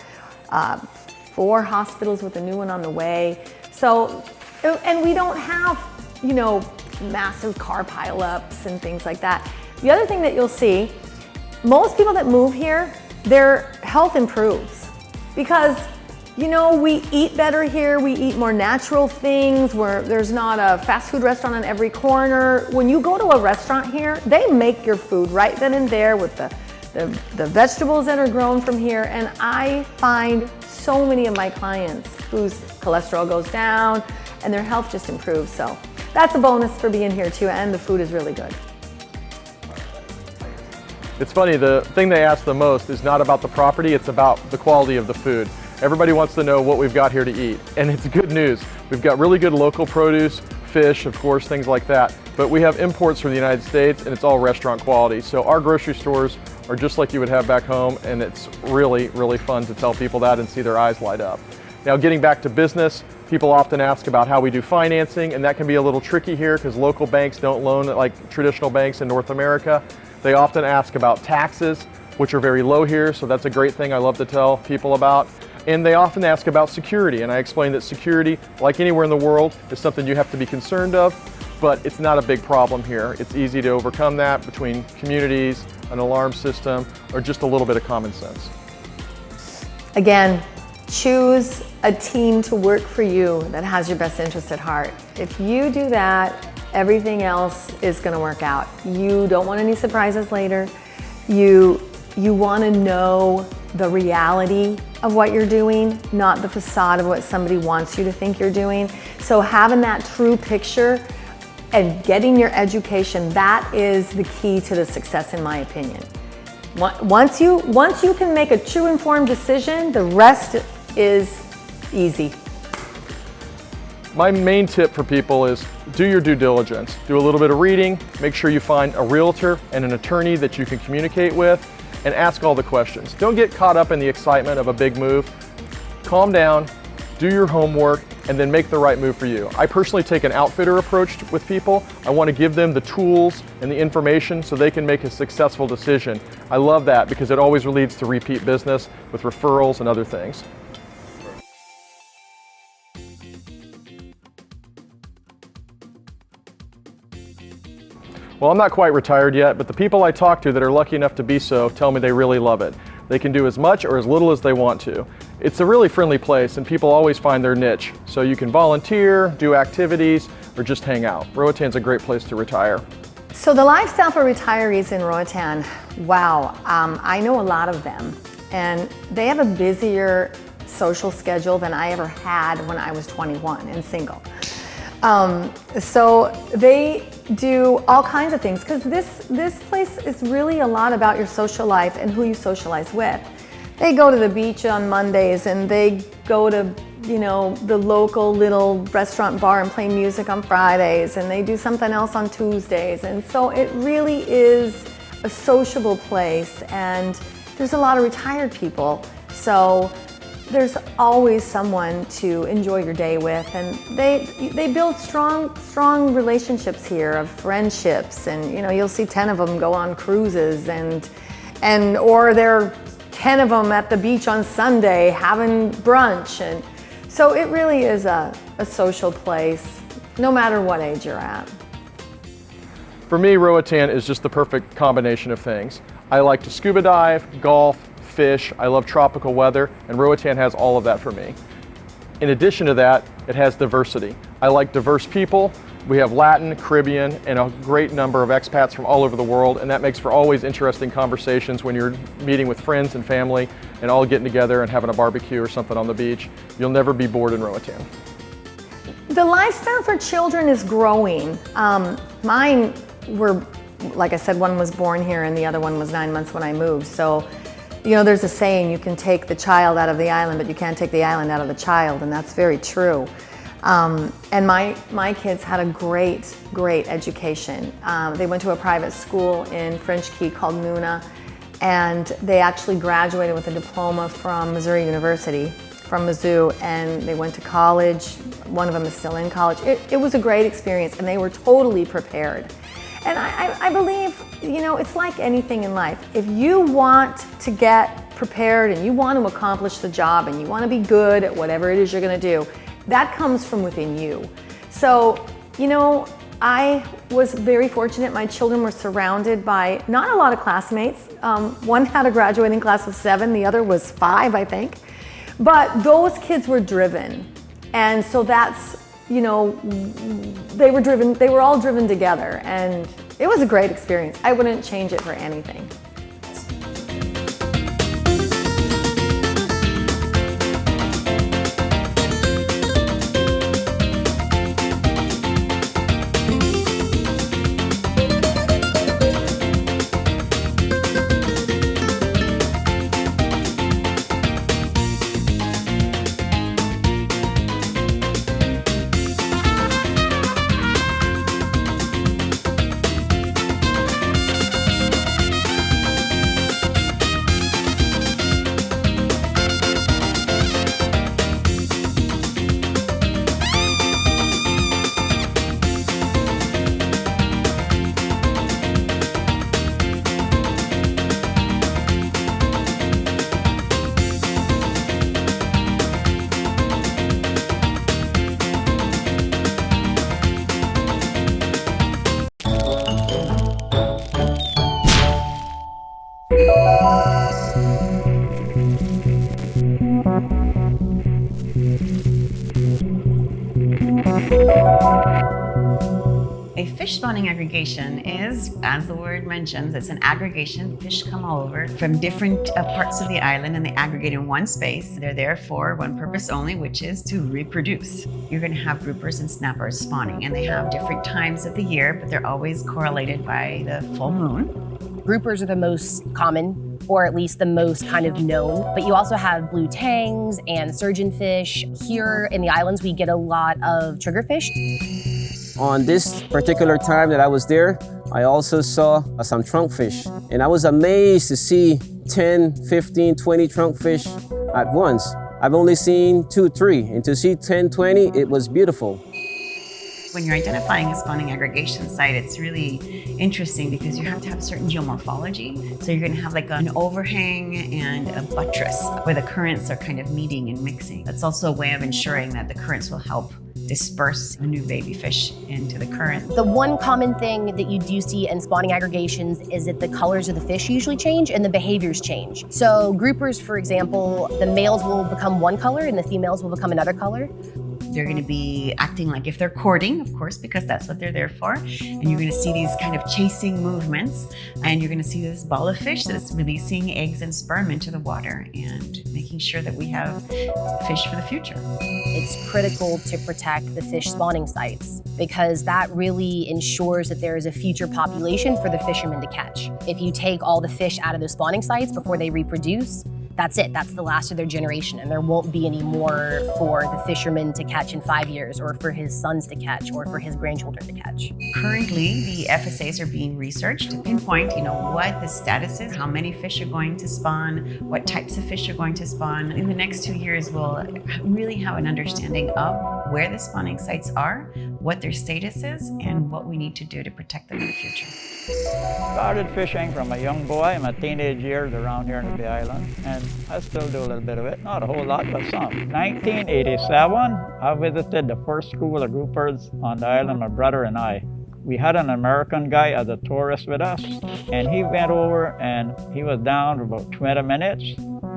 4 hospitals with a new one on the way. So, and we don't have, massive car pileups and things like that. The other thing that you'll see, most people that move here, their health improves because, we eat better here, we eat more natural things, where there's not a fast food restaurant on every corner. When you go to a restaurant here, they make your food right then and there with the vegetables that are grown from here, and I find so many of my clients whose cholesterol goes down and their health just improves. So that's a bonus for being here too, and the food is really good. It's funny, the thing they ask the most is not about the property, it's about the quality of the food. Everybody wants to know what we've got here to eat, and it's good news. We've got really good local produce, fish, of course, things like that. But we have imports from the United States, and it's all restaurant quality. So our grocery stores are just like you would have back home, and it's really, really fun to tell people that and see their eyes light up. Now, getting back to business, people often ask about how we do financing, and that can be a little tricky here because local banks don't loan like traditional banks in North America. They often ask about taxes, which are very low here, so that's a great thing I love to tell people about. And they often ask about security, and I explain that security, like anywhere in the world, is something you have to be concerned of, but it's not a big problem here. It's easy to overcome that between communities, an alarm system, or just a little bit of common sense. Again, choose a team to work for you that has your best interest at heart. If you do that, everything else is going to work out. You don't want any surprises later. You want to know the reality of what you're doing, not the facade of what somebody wants you to think you're doing. So having that true picture and getting your education, that is the key to the success in my opinion. Once you can make a true informed decision, the rest is easy. My main tip for people is do your due diligence. Do a little bit of reading, make sure you find a realtor and an attorney that you can communicate with, and ask all the questions. Don't get caught up in the excitement of a big move. Calm down, do your homework, and then make the right move for you. I personally take an outfitter approach with people. I want to give them the tools and the information so they can make a successful decision. I love that because it always leads to repeat business with referrals and other things. Well, I'm not quite retired yet, but the people I talk to that are lucky enough to be so tell me they really love it. They can do as much or as little as they want to. It's a really friendly place and people always find their niche. So you can volunteer, do activities, or just hang out. Roatan's a great place to retire. So the lifestyle for retirees in Roatan, wow, I know a lot of them. And they have a busier social schedule than I ever had when I was 21 and single. So they do all kinds of things because this place is really a lot about your social life and who you socialize with. They go to the beach on Mondays and they go to, you know, the local little restaurant bar and play music on Fridays, and they do something else on Tuesdays. And so it really is a sociable place, and there's a lot of retired people. So there's always someone to enjoy your day with, and they build strong relationships here of friendships, and you know, you'll see 10 of them go on cruises or there are 10 of them at the beach on Sunday having brunch. And so it really is a social place no matter what age you're at. For me, Roatan is just the perfect combination of things. I like to scuba dive, golf, fish, I love tropical weather, and Roatan has all of that for me. In addition to that, it has diversity. I like diverse people. We have Latin, Caribbean, and a great number of expats from all over the world, and that makes for always interesting conversations when you're meeting with friends and family and all getting together and having a barbecue or something on the beach. You'll never be bored in Roatan. The lifestyle for children is growing. Mine were, like I said, one was born here and the other one was 9 months when I moved. So, you know, there's a saying, you can take the child out of the island, but you can't take the island out of the child, and that's very true. And my kids had a great education. They went to a private school in French Key called Nuna, and they actually graduated with a diploma from Missouri University, from Mizzou, and they went to college. One of them is still in college. It was a great experience, and they were totally prepared. And I believe, you know, it's like anything in life. If you want to get prepared and you want to accomplish the job and you want to be good at whatever it is you're going to do, that comes from within you. So, you know, I was very fortunate. My children were surrounded by not a lot of classmates. One had a graduating class of 7, the other was 5, I think. But those kids were driven. And so that's, you know, they were all driven together, and it was a great experience. I wouldn't change it for anything. A fish spawning aggregation is, as the word mentions, it's an aggregation. Fish come all over from different parts of the island and they aggregate in one space. They're there for one purpose only, which is to reproduce. You're going to have groupers and snappers spawning, and they have different times of the year, but they're always correlated by the full moon. Groupers are the most common, or at least the most kind of known. But you also have blue tangs and surgeonfish. Here in the islands, we get a lot of triggerfish. On this particular time that I was there, I also saw some trunkfish. And I was amazed to see 10, 15, 20 trunkfish at once. I've only seen 2, 3, and to see 10, 20, it was beautiful. When you're identifying a spawning aggregation site, it's really interesting because you have to have certain geomorphology. So you're going to have like an overhang and a buttress where the currents are kind of meeting and mixing. That's also a way of ensuring that the currents will help disperse a new baby fish into the current. The one common thing that you do see in spawning aggregations is that the colors of the fish usually change and the behaviors change. So groupers, for example, the males will become one color and the females will become another color. They're going to be acting like if they're courting, of course, because that's what they're there for. And you're going to see these kind of chasing movements. And you're going to see this ball of fish that's releasing eggs and sperm into the water and making sure that we have fish for the future. It's critical to protect the fish spawning sites because that really ensures that there is a future population for the fishermen to catch. If you take all the fish out of the spawning sites before they reproduce, that's it. That's the last of their generation, and there won't be any more for the fisherman to catch in 5 years, or for his sons to catch, or for his grandchildren to catch. Currently, the FSAs are being researched to pinpoint, what the status is, how many fish are going to spawn, what types of fish are going to spawn. In the next 2 years, we'll really have an understanding of where the spawning sites are, what their status is, and what we need to do to protect them in the future. Started fishing from a young boy in my teenage years around here in the Bay Island, and I still do a little bit of it, not a whole lot, but some. 1987, I visited the first school of groupers on the island, my brother and I. We had an American guy as a tourist with us, and he went over and he was down for about 20 minutes.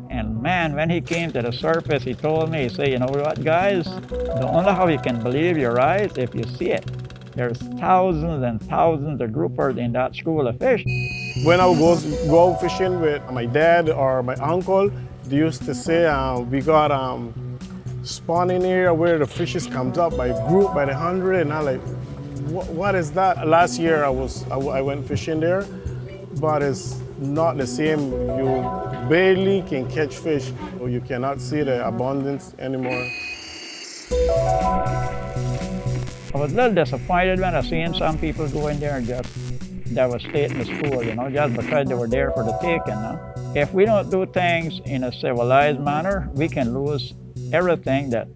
And man, when he came to the surface, he told me, he said, you know what, guys? The only how you can believe your eyes if you see it. There's thousands and thousands of groupers in that school of fish. When I would go fishing with my dad or my uncle, they used to say we got spawning area where the fishes comes up by group, by the 100, and I'm like, what is that? Last year I went fishing there, but it's not the same. You barely can catch fish. You cannot see the abundance anymore. I was a little disappointed when I seen some people go in there and just devastate the school, just because they were there for the taking. If we don't do things in a civilized manner, we can lose everything that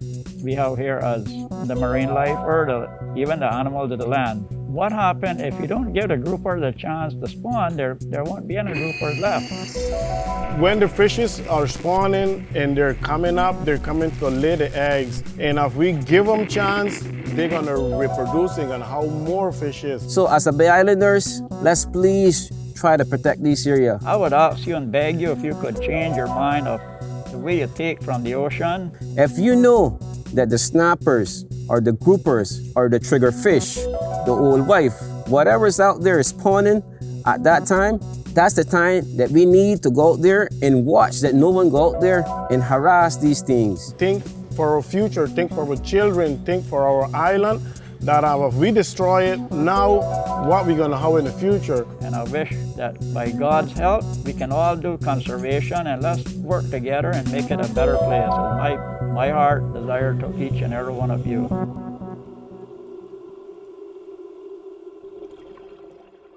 we have here as the marine life or even the animals of the land. What happens if you don't give the groupers a chance to spawn? There won't be any groupers left. When the fishes are spawning and they're coming up, they're coming to lay the eggs. And if we give them a chance, they're gonna reproduce and gonna have more fishes. So as a Bay Islanders, let's please try to protect this area. I would ask you and beg you if you could change your mind of the way you take from the ocean. If you know that the snappers or the groupers or the triggerfish, the old wife, whatever's out there is spawning at that time, that's the time that we need to go out there and watch that no one go out there and harass these things. Think for our future, think for our children, think for our island, that if we destroy it now, what we're gonna have in the future. And I wish that by God's help, we can all do conservation and let's work together and make it a better place. It's my heart desire to each and every one of you.